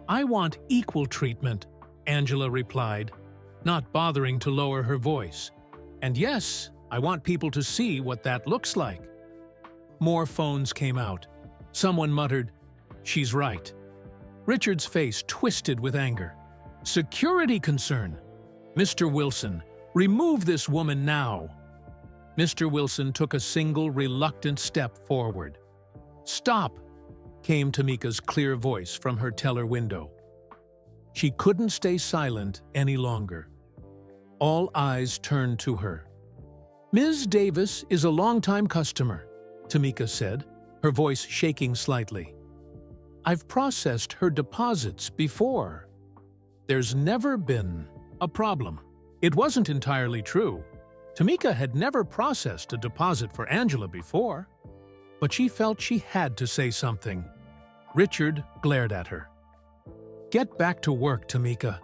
Speaker 1: "I want equal treatment," Angela replied, not bothering to lower her voice. "And yes, I want people to see what that looks like." More phones came out. Someone muttered, "She's right." Richard's face twisted with anger. "Security concern! Mr. Wilson, remove this woman now." Mr. Wilson took a single reluctant step forward. "Stop!" came Tamika's clear voice from her teller window. She couldn't stay silent any longer. All eyes turned to her. "Ms. Davis is a longtime customer," Tamika said, her voice shaking slightly. "I've processed her deposits before. There's never been a problem." It wasn't entirely true. Tamika had never processed a deposit for Angela before, but she felt she had to say something. Richard glared at her. "Get back to work, Tamika.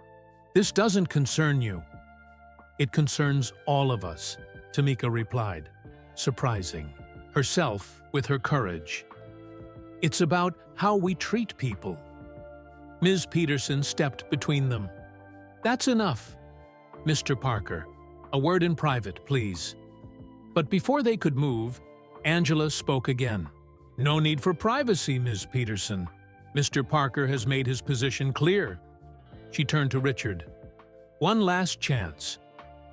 Speaker 1: This doesn't concern you." "It concerns all of us," Tamika replied, surprising herself with her courage. It's about how we treat people." Ms. Peterson stepped between them. "That's enough. Mr. Parker, a word in private, please." But before they could move, Angela spoke again. "No need for privacy, Ms. Peterson. Mr. Parker has made his position clear." She turned to Richard. "One last chance.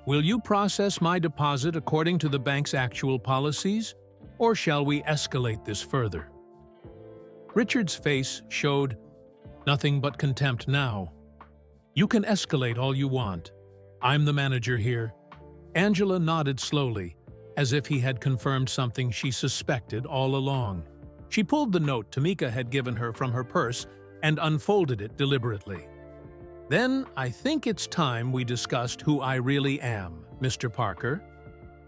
Speaker 1: Will you process my deposit according to the bank's actual policies, or shall we escalate this further?" Richard's face showed nothing but contempt now. "You can escalate all you want. I'm the manager here." Angela nodded slowly, as if he had confirmed something she suspected all along. She pulled the note Tamika had given her from her purse and unfolded it deliberately. "Then I think it's time we discussed who I really am, Mr. Parker."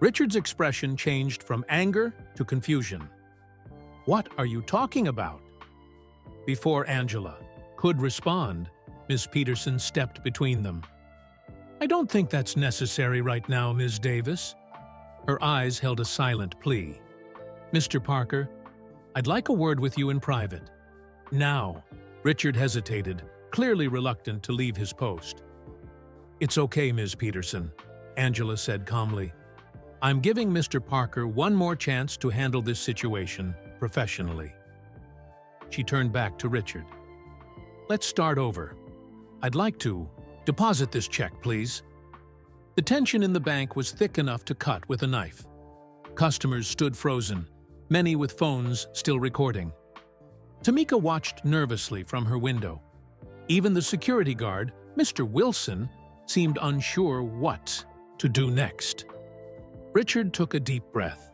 Speaker 1: Richard's expression changed from anger to confusion. "What are you talking about?" Before Angela could respond, Ms. Peterson stepped between them. "I don't think that's necessary right now, Ms. Davis." Her eyes held a silent plea. "Mr. Parker, I'd like a word with you in private." "Now." Richard hesitated, clearly reluctant to leave his post. "It's okay, Ms. Peterson," Angela said calmly. "I'm giving Mr. Parker one more chance to handle this situation professionally." She turned back to Richard. "Let's start over. I'd like to deposit this check, please." The tension in the bank was thick enough to cut with a knife. Customers stood frozen, many with phones still recording. Tamika watched nervously from her window. Even the security guard, Mr. Wilson, seemed unsure what to do next. Richard took a deep breath,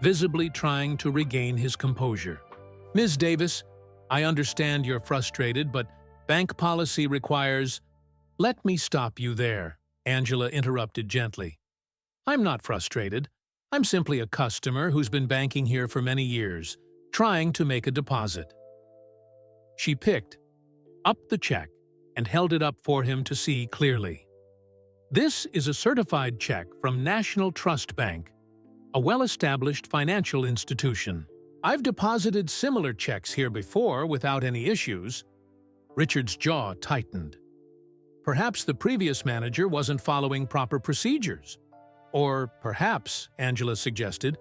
Speaker 1: visibly trying to regain his composure. "Ms. Davis, I understand you're frustrated, but bank policy requires—" "Let me stop you there," Angela interrupted gently. "I'm not frustrated. I'm simply a customer who's been banking here for many years, trying to make a deposit." She picked up the check and held it up for him to see clearly. "This is a certified check from National Trust Bank, a well-established financial institution. I've deposited similar checks here before without any issues." Richard's jaw tightened. Perhaps the previous manager wasn't following proper procedures. Or perhaps, Angela suggested,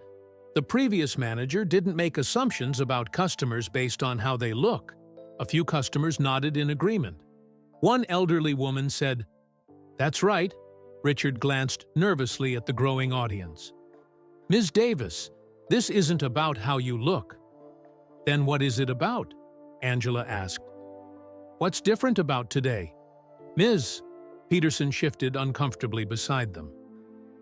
Speaker 1: the previous manager didn't make assumptions about customers based on how they look. A few customers nodded in agreement. One elderly woman said, "That's right." Richard glanced nervously at the growing audience. "Ms. Davis, this isn't about how you look." "Then what is it about?" Angela asked. "What's different about today?" "Ms." Peterson shifted uncomfortably beside them.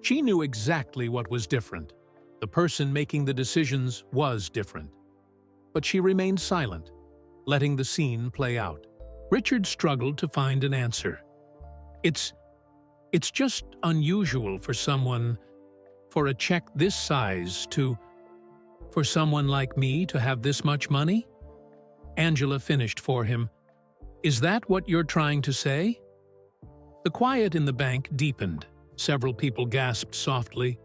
Speaker 1: She knew exactly what was different. The person making the decisions was different. But she remained silent, letting the scene play out. Richard struggled to find an answer. It's just unusual for a check this size for someone like me to have this much money?" Angela finished for him. "Is that what you're trying to say?" The quiet in the bank deepened. Several people gasped softly.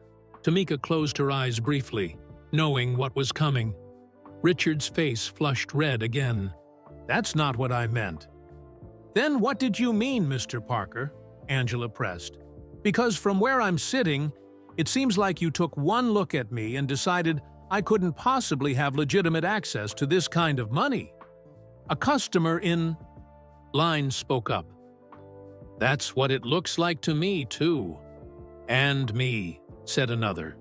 Speaker 1: Tamika closed her eyes briefly, knowing what was coming. Richard's face flushed red again. "That's not what I meant." "Then what did you mean, Mr. Parker?" Angela pressed. "Because from where I'm sitting, it seems like you took one look at me and decided I couldn't possibly have legitimate access to this kind of money." A customer in line spoke up. "That's what it looks like to me, too." "And me," said another.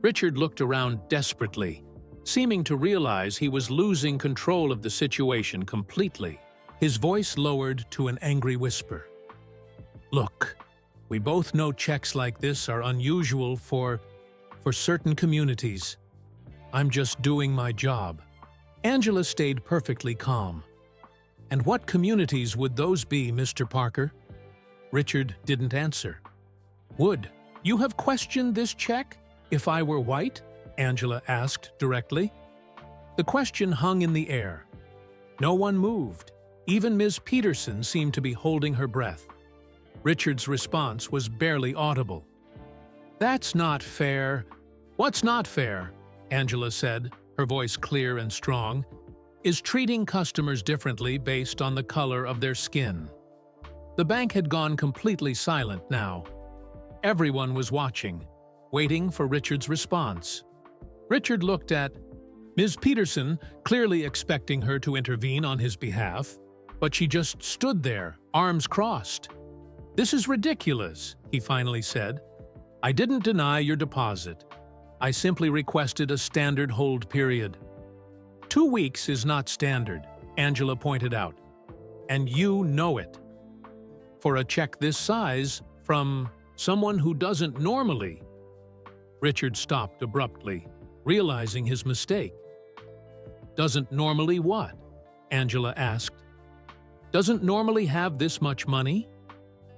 Speaker 1: Richard looked around desperately, seeming to realize he was losing control of the situation completely. His voice lowered to an angry whisper. "Look, we both know checks like this are unusual for certain communities. I'm just doing my job." Angela stayed perfectly calm. "And what communities would those be, Mr. Parker?" Richard didn't answer. "Would you have questioned this check if I were white?" Angela asked directly. The question hung in the air. No one moved. Even Ms. Peterson seemed to be holding her breath. Richard's response was barely audible. "That's not fair." "What's not fair?" Angela said, her voice clear and strong. is treating customers differently based on the color of their skin. The bank had gone completely silent now. Everyone was watching, waiting for Richard's response. Richard looked at Ms. Peterson, clearly expecting her to intervene on his behalf, but she just stood there, arms crossed. "This is ridiculous," he finally said. "I didn't deny your deposit. I simply requested a standard hold period." 2 weeks is not standard, Angela pointed out, and you know it. For a check this size, from someone who doesn't normally. Richard stopped abruptly, realizing his mistake. "Doesn't normally what?" Angela asked. "Doesn't normally have this much money?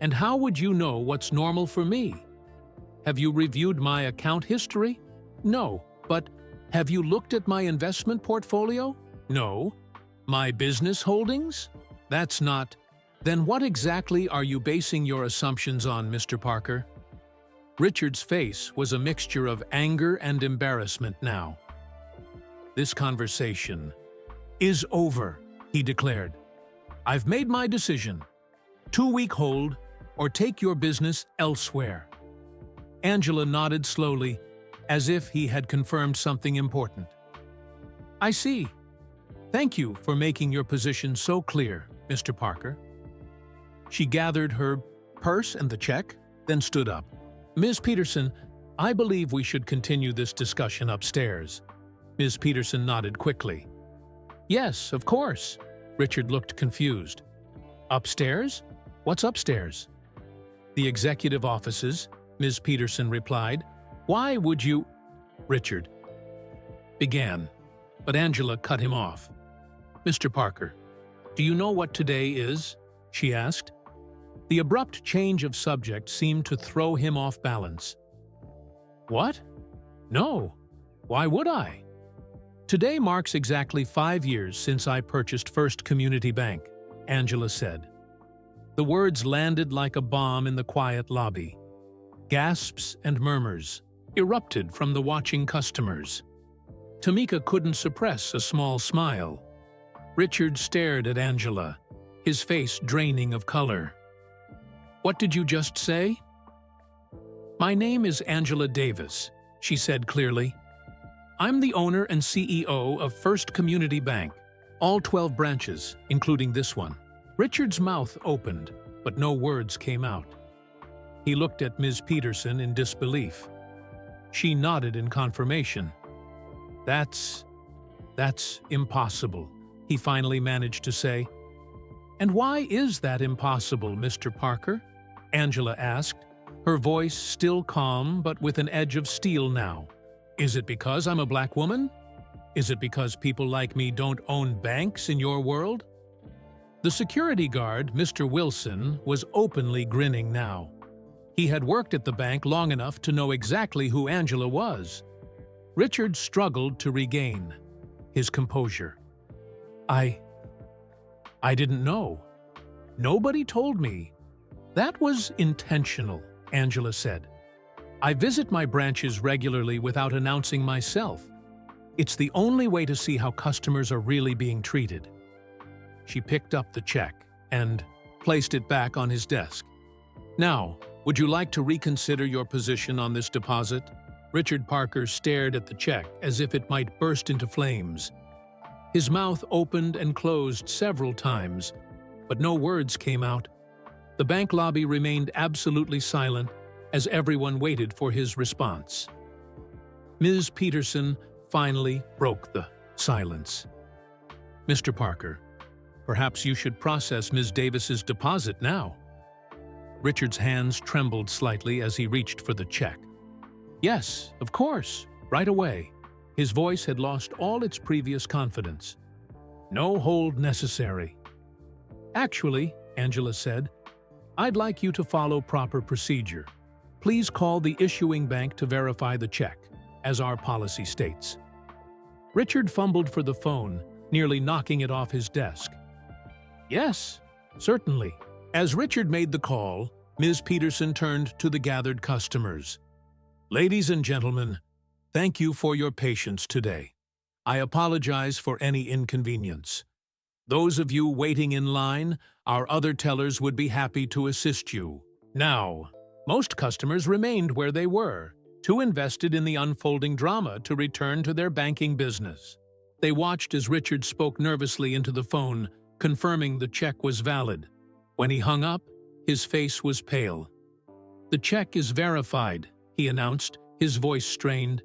Speaker 1: And how would you know what's normal for me? Have you reviewed my account history? No, but have you looked at my investment portfolio? No. My business holdings? That's not. Then what exactly are you basing your assumptions on, Mr. Parker?" Richard's face was a mixture of anger and embarrassment now. "This conversation is over," he declared. "I've made my decision. 2-week hold, or take your business elsewhere." Angela nodded slowly, as if he had confirmed something important. "I see. Thank you for making your position so clear, Mr. Parker." She gathered her purse and the check, then stood up. "Ms. Peterson, I believe we should continue this discussion upstairs." Ms. Peterson nodded quickly. "Yes, of course." Richard looked confused. "Upstairs? What's upstairs?" "The executive offices," Ms. Peterson replied. "Why would you—" Richard began, but Angela cut him off. "Mr. Parker, do you know what today is?" she asked. The abrupt change of subject seemed to throw him off balance. "What? No. Why would I?" "Today marks exactly 5 years since I purchased First Community Bank," Angela said. The words landed like a bomb in the quiet lobby. Gasps and murmurs erupted from the watching customers. Tamika couldn't suppress a small smile. Richard stared at Angela, his face draining of color. "What did you just say?" "My name is Angela Davis," she said clearly. "I'm the owner and CEO of First Community Bank, all 12 branches, including this one." Richard's mouth opened, but no words came out. He looked at Ms. Peterson in disbelief. She nodded in confirmation. That's impossible," he finally managed to say. "And why is that impossible, Mr. Parker?" Angela asked, her voice still calm but with an edge of steel now. "Is it because I'm a black woman? Is it because people like me don't own banks in your world?" The security guard, Mr. Wilson, was openly grinning now. He had worked at the bank long enough to know exactly who Angela was. Richard struggled to regain his composure. I didn't know. Nobody told me." "That was intentional," Angela said. "I visit my branches regularly without announcing myself. It's the only way to see how customers are really being treated." She picked up the check and placed it back on his desk. "Now, would you like to reconsider your position on this deposit?" Richard Parker stared at the check as if it might burst into flames. His mouth opened and closed several times, but no words came out. The bank lobby remained absolutely silent as everyone waited for his response. Ms. Peterson finally broke the silence. "Mr. Parker, perhaps you should process Ms. Davis's deposit now." Richard's hands trembled slightly as he reached for the check. "Yes, of course, right away." His voice had lost all its previous confidence. "No hold necessary." "Actually," Angela said, "I'd like you to follow proper procedure. Please call the issuing bank to verify the check, as our policy states." Richard fumbled for the phone, nearly knocking it off his desk. "Yes, certainly." As Richard made the call, Ms. Peterson turned to the gathered customers. "Ladies and gentlemen, thank you for your patience today. I apologize for any inconvenience. Those of you waiting in line, our other tellers would be happy to assist you. Now, most customers remained where they were, too invested in the unfolding drama to return to their banking business. They watched as Richard spoke nervously into the phone, confirming the check was valid. When he hung up, his face was pale. "The check is verified," he announced, his voice strained.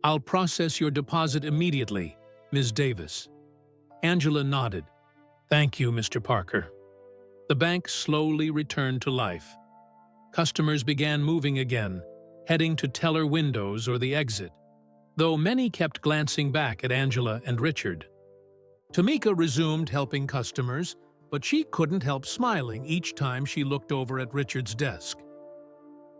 Speaker 1: "I'll process your deposit immediately, Ms. Davis." Angela nodded. "Thank you, Mr. Parker." The bank slowly returned to life. Customers began moving again, heading to teller windows or the exit, though many kept glancing back at Angela and Richard. Tamika resumed helping customers, but she couldn't help smiling each time she looked over at Richard's desk.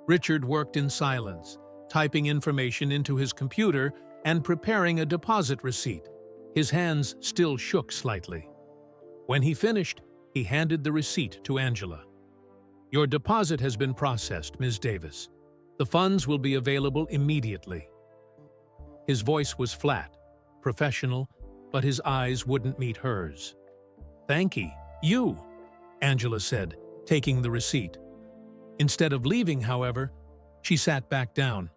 Speaker 1: Richard worked in silence, typing information into his computer and preparing a deposit receipt. His hands still shook slightly. When he finished, he handed the receipt to Angela. "Your deposit has been processed, Ms. Davis. The funds will be available immediately." His voice was flat, professional, but his eyes wouldn't meet hers. "Thank you," Angela said, taking the receipt. Instead of leaving, however, she sat back down.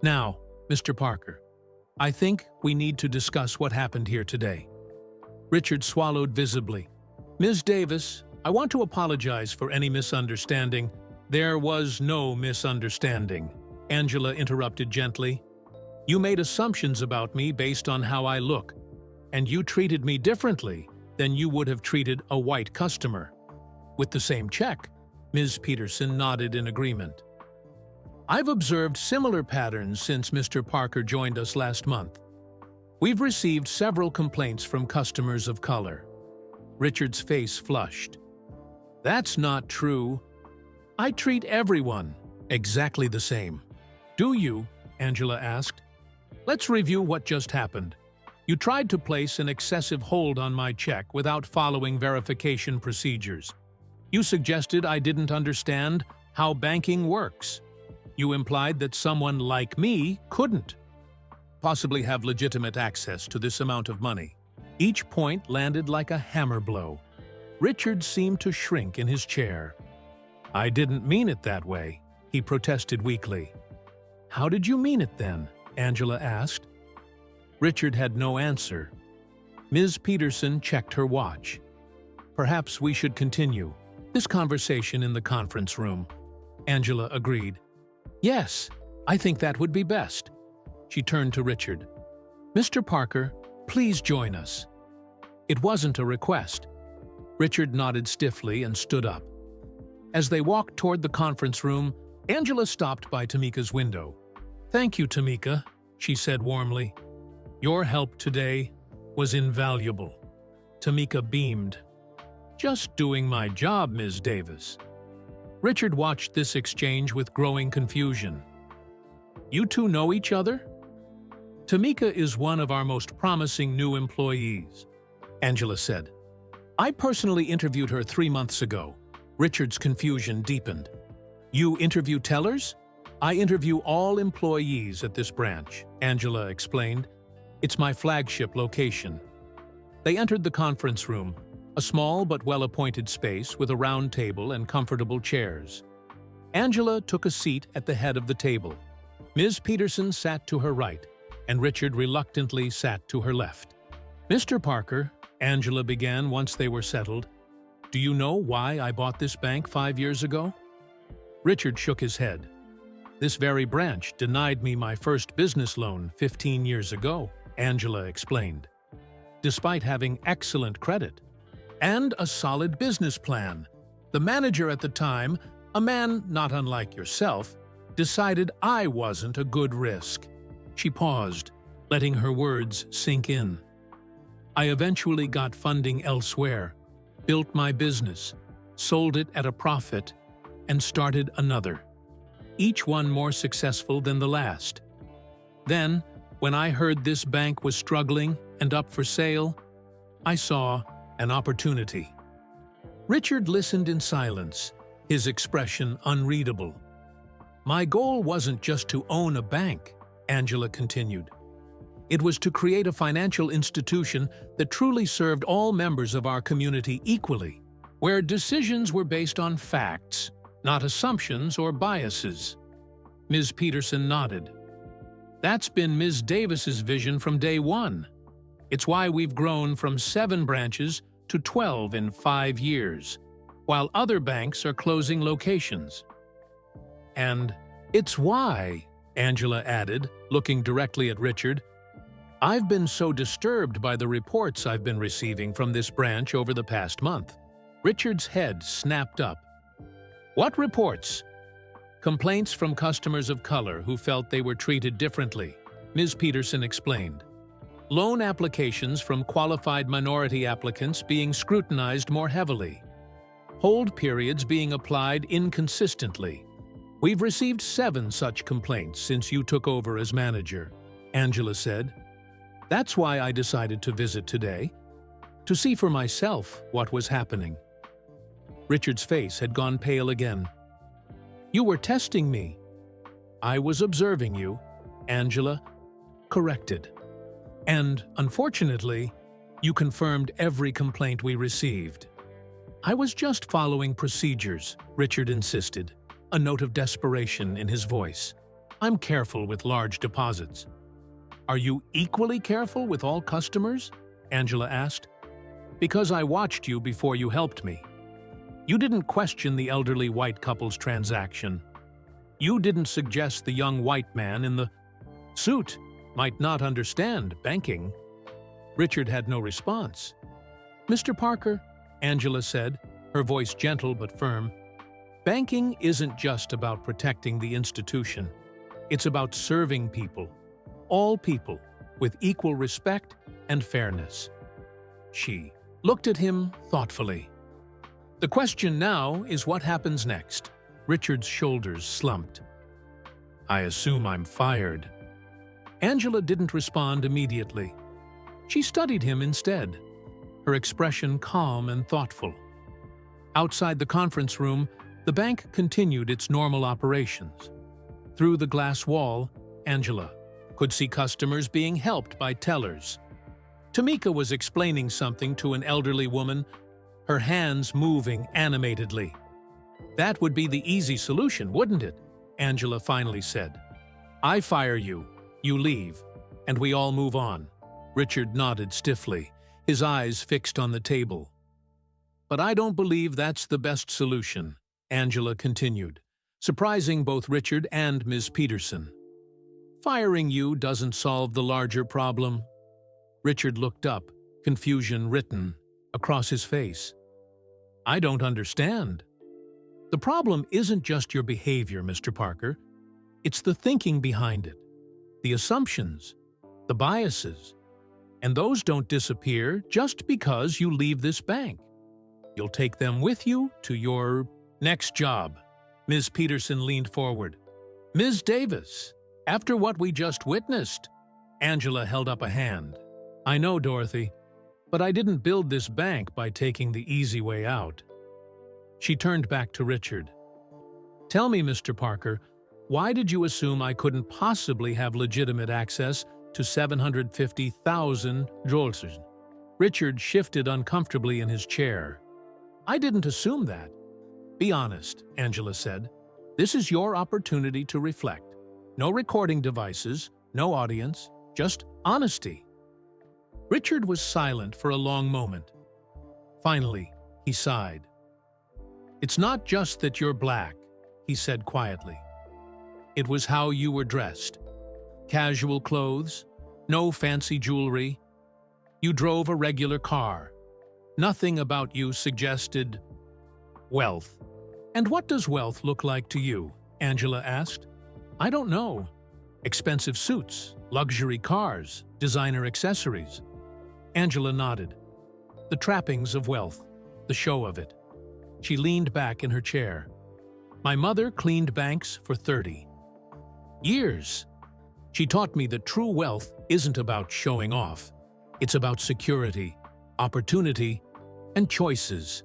Speaker 1: "Now, Mr. Parker, I think we need to discuss what happened here today." Richard swallowed visibly. "Ms. Davis, I want to apologize for any misunderstanding." "There was no misunderstanding," Angela interrupted gently. "You made assumptions about me based on how I look, and you treated me differently than you would have treated a white customer." "With the same check," Ms. Peterson nodded in agreement. "I've observed similar patterns since Mr. Parker joined us last month. We've received several complaints from customers of color." Richard's face flushed. "That's not true. I treat everyone exactly the same." "Do you?" Angela asked. "Let's review what just happened. You tried to place an excessive hold on my check without following verification procedures. You suggested I didn't understand how banking works. You implied that someone like me couldn't possibly have legitimate access to this amount of money." Each point landed like a hammer blow. Richard seemed to shrink in his chair. "I didn't mean it that way," he protested weakly. "How did you mean it then?" Angela asked. Richard had no answer. Ms. Peterson checked her watch. "Perhaps we should continue this conversation in the conference room," Angela agreed. "Yes, I think that would be best." She turned to Richard. "Mr. Parker, please join us." It wasn't a request. Richard nodded stiffly and stood up. As they walked toward the conference room, Angela stopped by Tamika's window. "Thank you, Tamika," she said warmly. "Your help today was invaluable." Tamika beamed. "Just doing my job, Ms. Davis." Richard watched this exchange with growing confusion. "You two know each other?" "Tamika is one of our most promising new employees," Angela said. "I personally interviewed her 3 months ago." Richard's confusion deepened. "You interview tellers?" "I interview all employees at this branch," Angela explained. "It's my flagship location." They entered the conference room, a small but well-appointed space with a round table and comfortable chairs. Angela took a seat at the head of the table. Ms. Peterson sat to her right, and Richard reluctantly sat to her left. "Mr. Parker," Angela began once they were settled, "do you know why I bought this bank 5 years ago?" Richard shook his head. "This very branch denied me my first business loan 15 years ago," Angela explained. "Despite having excellent credit and a solid business plan, the manager at the time, a man not unlike yourself, decided I wasn't a good risk." She paused, letting her words sink in. "I eventually got funding elsewhere, built my business, sold it at a profit, and started another, each one more successful than the last. Then, when I heard this bank was struggling and up for sale, I saw an opportunity." Richard listened in silence, his expression unreadable. "My goal wasn't just to own a bank," Angela continued. It was to create a financial institution that truly served all members of our community equally, where decisions were based on facts, not assumptions or biases. Ms. Peterson nodded. That's been Ms. Davis's vision from day one. It's why we've grown from 7 branches to 12 in 5 years, while other banks are closing locations. And it's why, Angela added, looking directly at Richard, I've been so disturbed by the reports I've been receiving from this branch over the past month. Richard's head snapped up. What reports? Complaints from customers of color who felt they were treated differently, Ms. Peterson explained. Loan applications from qualified minority applicants being scrutinized more heavily. Hold periods being applied inconsistently. We've received 7 such complaints since you took over as manager, Angela said. That's why I decided to visit today, to see for myself what was happening. Richard's face had gone pale again. You were testing me. I was observing you, Angela corrected. And, unfortunately, you confirmed every complaint we received. I was just following procedures, Richard insisted, a note of desperation in his voice. I'm careful with large deposits. Are you equally careful with all customers? Angela asked. Because I watched you before you helped me. You didn't question the elderly white couple's transaction. You didn't suggest the young white man in the suit might not understand banking. Richard had no response. Mr. Parker, Angela said, her voice gentle but firm, banking isn't just about protecting the institution. It's about serving people, all people, with equal respect and fairness. She looked at him thoughtfully. The question now is what happens next. Richard's shoulders slumped. I assume I'm fired. Angela didn't respond immediately. She studied him instead, her expression calm and thoughtful. Outside the conference room, the bank continued its normal operations. Through the glass wall, Angela could see customers being helped by tellers. Tamika was explaining something to an elderly woman, her hands moving animatedly. That would be the easy solution, wouldn't it? Angela finally said. I fire you, you leave, and we all move on. Richard nodded stiffly, his eyes fixed on the table. But I don't believe that's the best solution, Angela continued, surprising both Richard and Ms. Peterson. Firing you doesn't solve the larger problem. Richard looked up, confusion written across his face. I don't understand. The problem isn't just your behavior, Mr. Parker. It's the thinking behind it, the assumptions, the biases. And those don't disappear just because you leave this bank. You'll take them with you to your next job. Ms. Peterson leaned forward. Ms. Davis, after what we just witnessed, Angela held up a hand. I know, Dorothy, but I didn't build this bank by taking the easy way out. She turned back to Richard. Tell me, Mr. Parker, why did you assume I couldn't possibly have legitimate access to $750,000? Richard shifted uncomfortably in his chair. I didn't assume that. Be honest, Angela said. This is your opportunity to reflect. No recording devices, no audience, just honesty. Richard was silent for a long moment. Finally, he sighed. It's not just that you're black, he said quietly. It was how you were dressed. Casual clothes, no fancy jewelry. You drove a regular car. Nothing about you suggested wealth. And what does wealth look like to you? Angela asked. I don't know. Expensive suits, luxury cars, designer accessories. Angela nodded. The trappings of wealth, the show of it. She leaned back in her chair. My mother cleaned banks for 30 years. She taught me that true wealth isn't about showing off. It's about security, opportunity, and choices.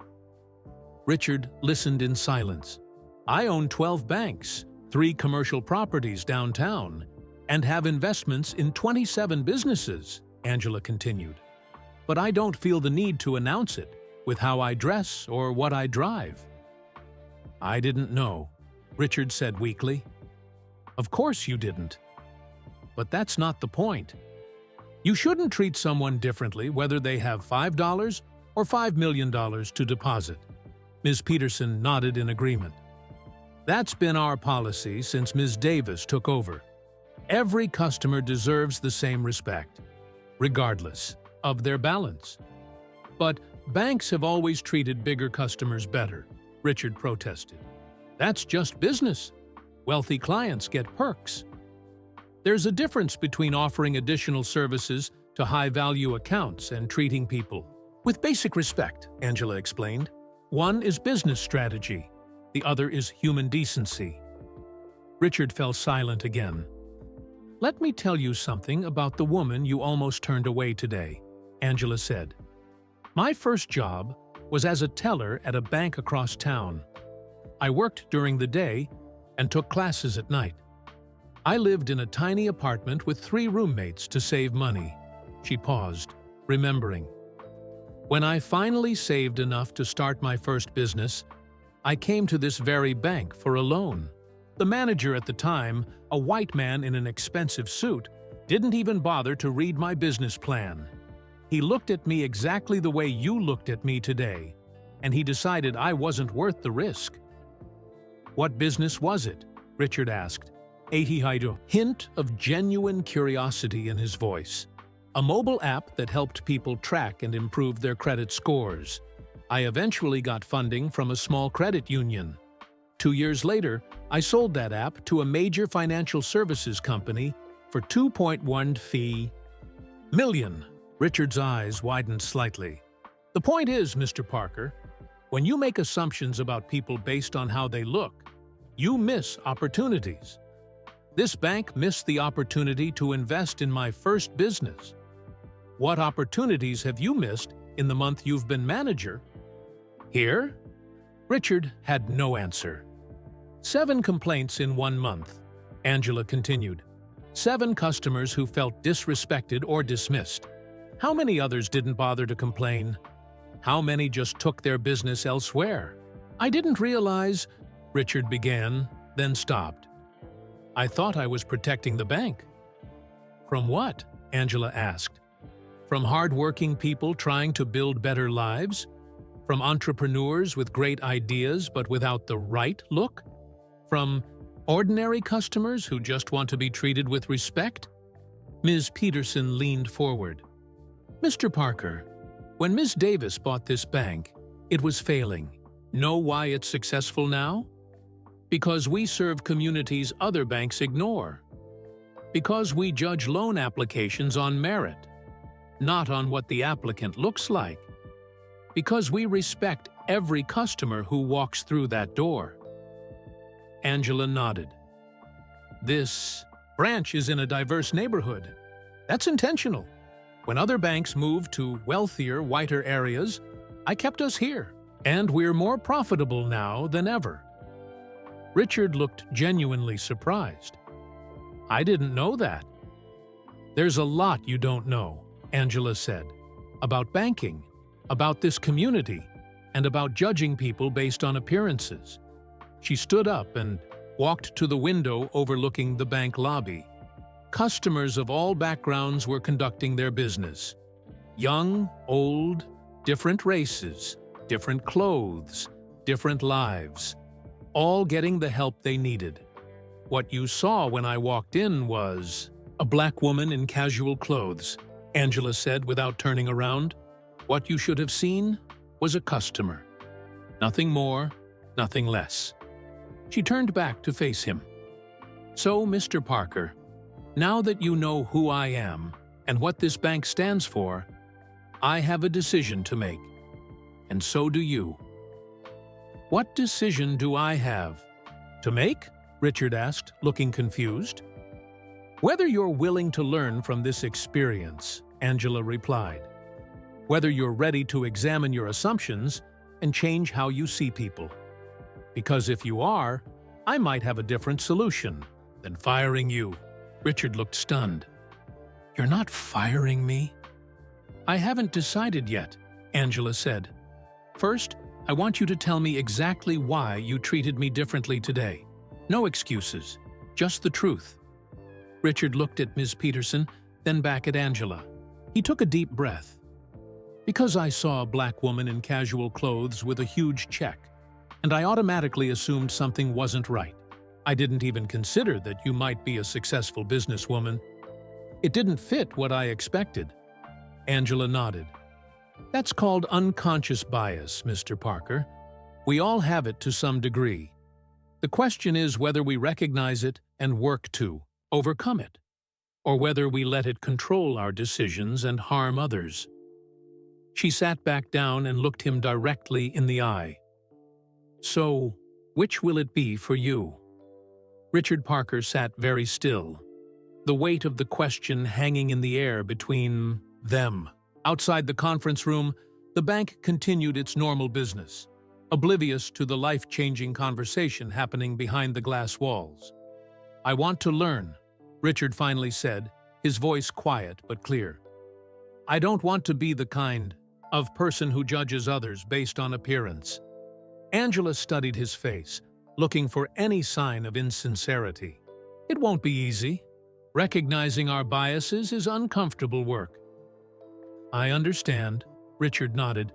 Speaker 1: Richard listened in silence. I own 12 banks, 3 commercial properties downtown, and have investments in 27 businesses, Angela continued. But I don't feel the need to announce it with how I dress or what I drive. I didn't know, Richard said weakly. Of course you didn't. But that's not the point. You shouldn't treat someone differently whether they have $5 or $5 million to deposit. Ms. Peterson nodded in agreement. That's been our policy since Ms. Davis took over. Every customer deserves the same respect, regardless of their balance. But banks have always treated bigger customers better, Richard protested. That's just business. Wealthy clients get perks. There's a difference between offering additional services to high-value accounts and treating people with basic respect, Angela explained. One is business strategy, the other is human decency. Richard fell silent again. Let me tell you something about the woman you almost turned away today, Angela said. My first job was as a teller at a bank across town. I worked during the day and took classes at night. I lived in a tiny apartment with 3 roommates to save money. She paused, remembering. When I finally saved enough to start my first business, I came to this very bank for a loan. The manager at the time, a white man in an expensive suit, didn't even bother to read my business plan. He looked at me exactly the way you looked at me today, and he decided I wasn't worth the risk. What business was it? Richard asked, a hint of genuine curiosity in his voice. A mobile app that helped people track and improve their credit scores. I eventually got funding from a small credit union. 2 years later, I sold that app to a major financial services company for $2.1 million. Richard's eyes widened slightly. The point is, Mr. Parker, when you make assumptions about people based on how they look, you miss opportunities. This bank missed the opportunity to invest in my first business. What opportunities have you missed in the month you've been manager? Here? Richard had no answer. 7 complaints in 1 month, Angela continued. 7 customers who felt disrespected or dismissed. How many others didn't bother to complain? How many just took their business elsewhere? I didn't realize, Richard began, then stopped. I thought I was protecting the bank. From what? Angela asked. From hard-working people trying to build better lives? From entrepreneurs with great ideas but without the right look? From ordinary customers who just want to be treated with respect? Ms. Peterson leaned forward. Mr. Parker, when Ms. Davis bought this bank, it was failing. Know why it's successful now? Because we serve communities other banks ignore. Because we judge loan applications on merit, not on what the applicant looks like. Because we respect every customer who walks through that door. Angela nodded. This branch is in a diverse neighborhood. That's intentional. When other banks moved to wealthier, whiter areas, I kept us here, and we're more profitable now than ever. Richard looked genuinely surprised. I didn't know that. There's a lot you don't know, Angela said, about banking, about this community, and about judging people based on appearances. She stood up and walked to the window overlooking the bank lobby. Customers of all backgrounds were conducting their business. Young, old, different races, different clothes, different lives, all getting the help they needed. What you saw when I walked in was a black woman in casual clothes, Angela said without turning around. What you should have seen was a customer. Nothing more, nothing less. She turned back to face him. So, Mr. Parker, now that you know who I am and what this bank stands for, I have a decision to make. And so do you. What decision do I have to make? Richard asked, looking confused. Whether you're willing to learn from this experience, Angela replied. Whether you're ready to examine your assumptions and change how you see people. Because if you are, I might have a different solution than firing you. Richard looked stunned. "You're not firing me?" "I haven't decided yet," Angela said. "First, I want you to tell me exactly why you treated me differently today. No excuses, just the truth." Richard looked at Ms. Peterson, then back at Angela. He took a deep breath. "Because I saw a black woman in casual clothes with a huge check, and I automatically assumed something wasn't right. I didn't even consider that you might be a successful businesswoman. It didn't fit what I expected." Angela nodded. "That's called unconscious bias, Mr. Parker. We all have it to some degree. The question is whether we recognize it and work to overcome it, or whether we let it control our decisions and harm others." She sat back down and looked him directly in the eye. "So, which will it be for you?" Richard Parker sat very still, the weight of the question hanging in the air between them. Outside the conference room, the bank continued its normal business, oblivious to the life-changing conversation happening behind the glass walls. "I want to learn," Richard finally said, his voice quiet but clear. "I don't want to be the kind of person who judges others based on appearance." Angela studied his face, looking for any sign of insincerity. "It won't be easy. Recognizing our biases is uncomfortable work." "I understand," Richard nodded,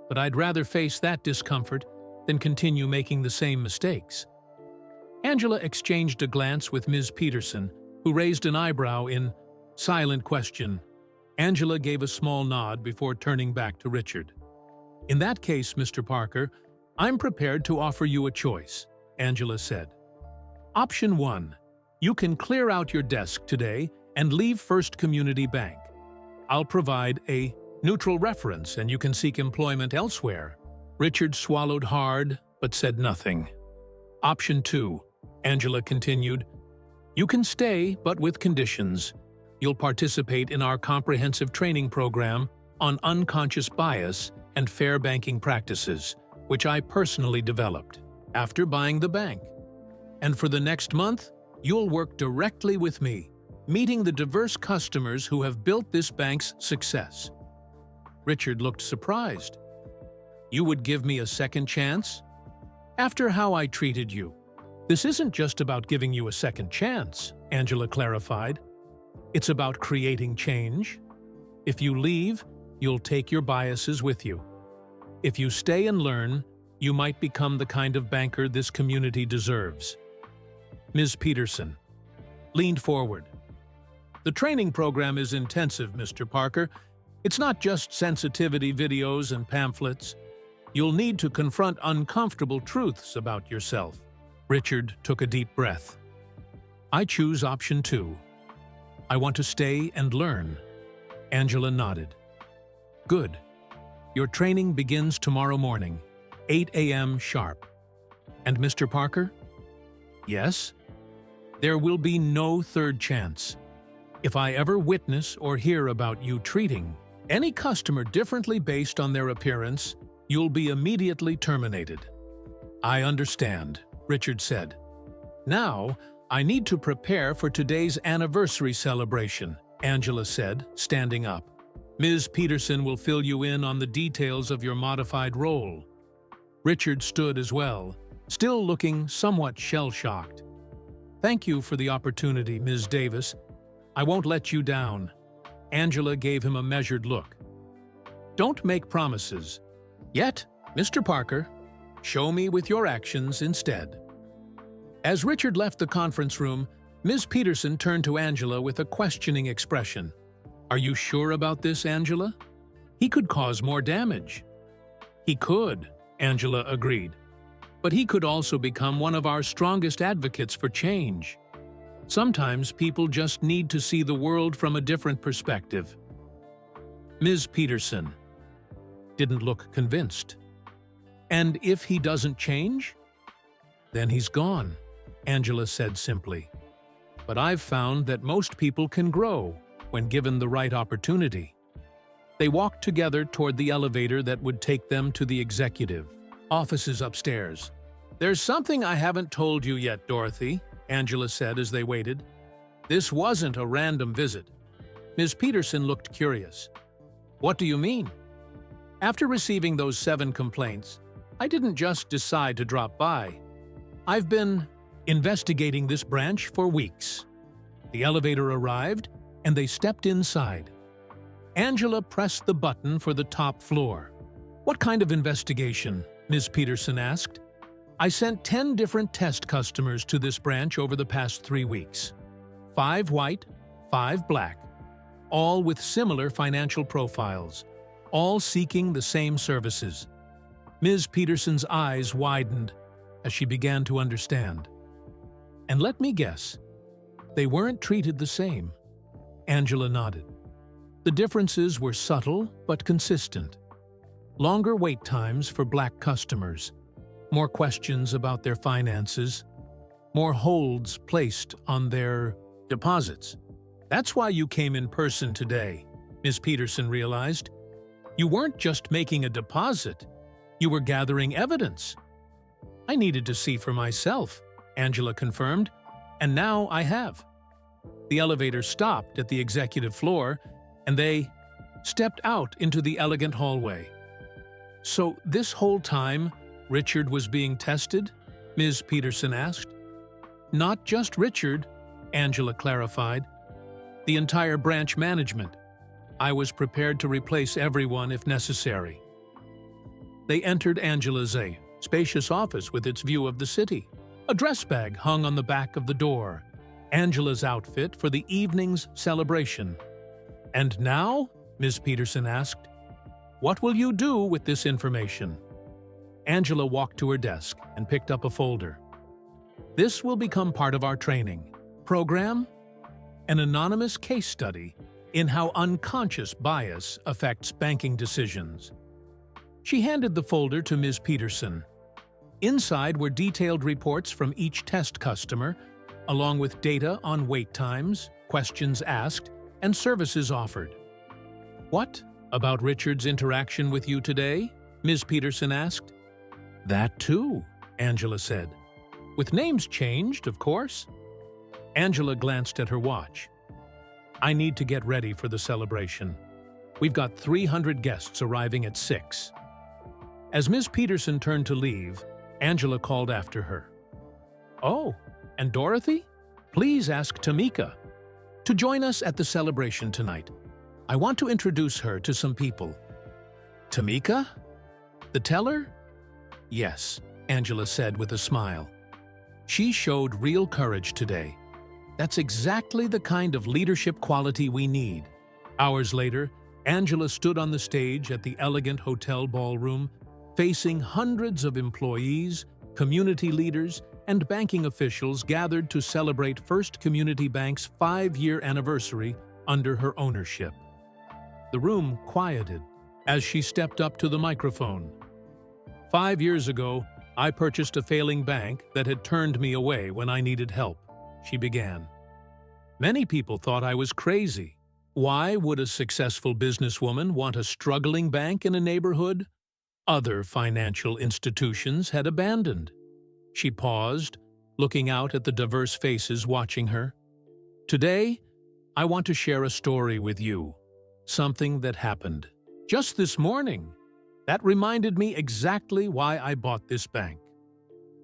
Speaker 1: "but I'd rather face that discomfort than continue making the same mistakes." Angela exchanged a glance with Ms. Peterson, who raised an eyebrow in silent question. Angela gave a small nod before turning back to Richard. "In that case, Mr. Parker, I'm prepared to offer you a choice," Angela said. "Option 1. You can clear out your desk today and leave First Community Bank. I'll provide a neutral reference and you can seek employment elsewhere." Richard swallowed hard but said nothing. "Option 2, Angela continued. "You can stay, but with conditions. You'll participate in our comprehensive training program on unconscious bias and fair banking practices, which I personally developed after buying the bank. And for the next month, you'll work directly with me, meeting the diverse customers who have built this bank's success." Richard looked surprised. "You would give me a second chance? After how I treated you?" "This isn't just about giving you a second chance," Angela clarified. "It's about creating change. If you leave, you'll take your biases with you. If you stay and learn, you might become the kind of banker this community deserves." Ms. Peterson leaned forward. "The training program is intensive, Mr. Parker. It's not just sensitivity videos and pamphlets. You'll need to confront uncomfortable truths about yourself." Richard took a deep breath. "I choose option 2. I want to stay and learn." Angela nodded. "Good. Your training begins tomorrow morning, 8 a.m. sharp. And Mr. Parker?" "Yes?" "There will be no third chance. If I ever witness or hear about you treating any customer differently based on their appearance, you'll be immediately terminated." "I understand," Richard said. "Now, I need to prepare for today's anniversary celebration," Angela said, standing up. "Ms. Peterson will fill you in on the details of your modified role." Richard stood as well, still looking somewhat shell-shocked. "Thank you for the opportunity, Ms. Davis. I won't let you down." Angela gave him a measured look. "Don't make promises. Yet, Mr. Parker. Show me with your actions instead." As Richard left the conference room, Ms. Peterson turned to Angela with a questioning expression. "Are you sure about this, Angela? He could cause more damage." "He could," Angela agreed. "But he could also become one of our strongest advocates for change. Sometimes people just need to see the world from a different perspective." Ms. Peterson didn't look convinced. "And if he doesn't change?" "Then he's gone," Angela said simply. "But I've found that most people can grow when given the right opportunity." They walked together toward the elevator that would take them to the executive offices upstairs. "There's something I haven't told you yet, Dorothy," Angela said as they waited. This wasn't a random visit. Ms. Peterson looked curious. What do you mean? After receiving those 7 complaints, I didn't just decide to drop by. I've been investigating this branch for weeks. The elevator arrived, and they stepped inside. Angela pressed the button for the top floor. What kind of investigation? Ms. Peterson asked. I sent 10 different test customers to this branch over the past 3 weeks. 5 white, 5 black, all with similar financial profiles, all seeking the same services. Ms. Peterson's eyes widened as she began to understand. And let me guess, they weren't treated the same. Angela nodded. The differences were subtle but consistent. Longer wait times for black customers, more questions about their finances, more holds placed on their deposits. That's why you came in person today, Ms. Peterson realized. You weren't just making a deposit, you were gathering evidence. I needed to see for myself, Angela confirmed, and now I have. The elevator stopped at the executive floor, and they stepped out into the elegant hallway. So this whole time, Richard was being tested? Ms. Peterson asked. Not just Richard, Angela clarified. The entire branch management. I was prepared to replace everyone if necessary. They entered Angela's spacious office with its view of the city. A dress bag hung on the back of the door, Angela's outfit for the evening's celebration. And now, Ms. Peterson asked, what will you do with this information? Angela walked to her desk and picked up a folder. This will become part of our training program, an anonymous case study in how unconscious bias affects banking decisions. She handed the folder to Ms. Peterson. Inside were detailed reports from each test customer, along with data on wait times, questions asked, and services offered. What about Richard's interaction with you today? Ms. Peterson asked. That too, Angela said. With names changed, of course. Angela glanced at her watch. I need to get ready for the celebration. We've got 300 guests arriving at 6. As Ms. Peterson turned to leave, Angela called after her. Oh, and Dorothy? Please ask Tamika to join us at the celebration tonight. I want to introduce her to some people. Tamika? The teller? Yes, Angela said with a smile. She showed real courage today. That's exactly the kind of leadership quality we need. Hours later, Angela stood on the stage at the elegant hotel ballroom, facing hundreds of employees, community leaders, and banking officials gathered to celebrate First Community Bank's 5-year anniversary under her ownership. The room quieted as she stepped up to the microphone. 5 years ago, I purchased a failing bank that had turned me away when I needed help, she began. Many people thought I was crazy. Why would a successful businesswoman want a struggling bank in a neighborhood other financial institutions had abandoned? She paused, looking out at the diverse faces watching her. Today, I want to share a story with you, something that happened just this morning that reminded me exactly why I bought this bank.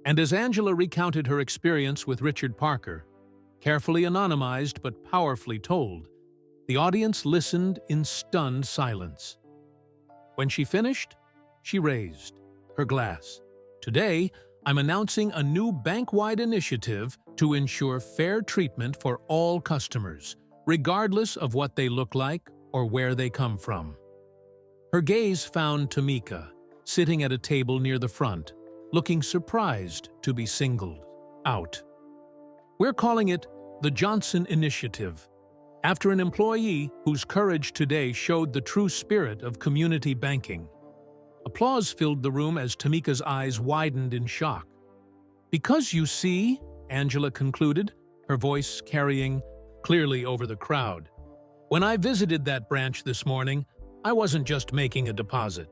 Speaker 1: And as Angela recounted her experience with Richard Parker, carefully anonymized but powerfully told, the audience listened in stunned silence. When she finished, she raised her glass. Today, I'm announcing a new bank-wide initiative to ensure fair treatment for all customers, regardless of what they look like or where they come from. Her gaze found Tamika, sitting at a table near the front, looking surprised to be singled out. We're calling it the Johnson Initiative, after an employee whose courage today showed the true spirit of community banking. Applause filled the room as Tamika's eyes widened in shock. Because you see, Angela concluded, her voice carrying clearly over the crowd, when I visited that branch this morning, I wasn't just making a deposit.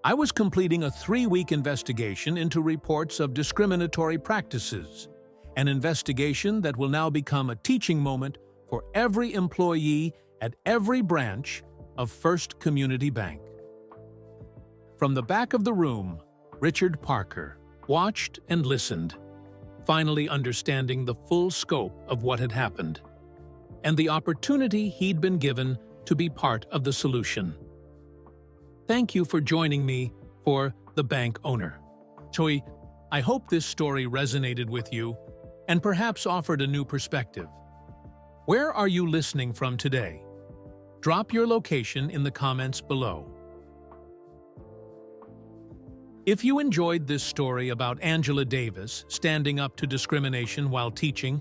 Speaker 1: I was completing a 3-week investigation into reports of discriminatory practices, an investigation that will now become a teaching moment for every employee at every branch of First Community Bank. From the back of the room, Richard Parker watched and listened, finally understanding the full scope of what had happened and the opportunity he'd been given to be part of the solution. Thank you for joining me for The Bank Owner. Choi, I hope this story resonated with you and perhaps offered a new perspective. Where are you listening from today? Drop your location in the comments below. If you enjoyed this story about Angela Davis standing up to discrimination while teaching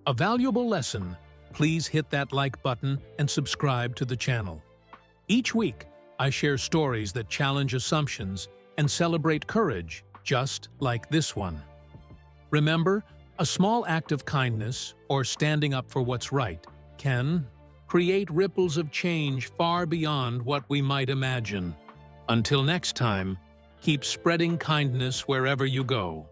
Speaker 1: a valuable lesson, please hit that like button and subscribe to the channel. Each week, I share stories that challenge assumptions and celebrate courage, just like this one. Remember, a small act of kindness or standing up for what's right can create ripples of change far beyond what we might imagine. Until next time, keep spreading kindness wherever you go.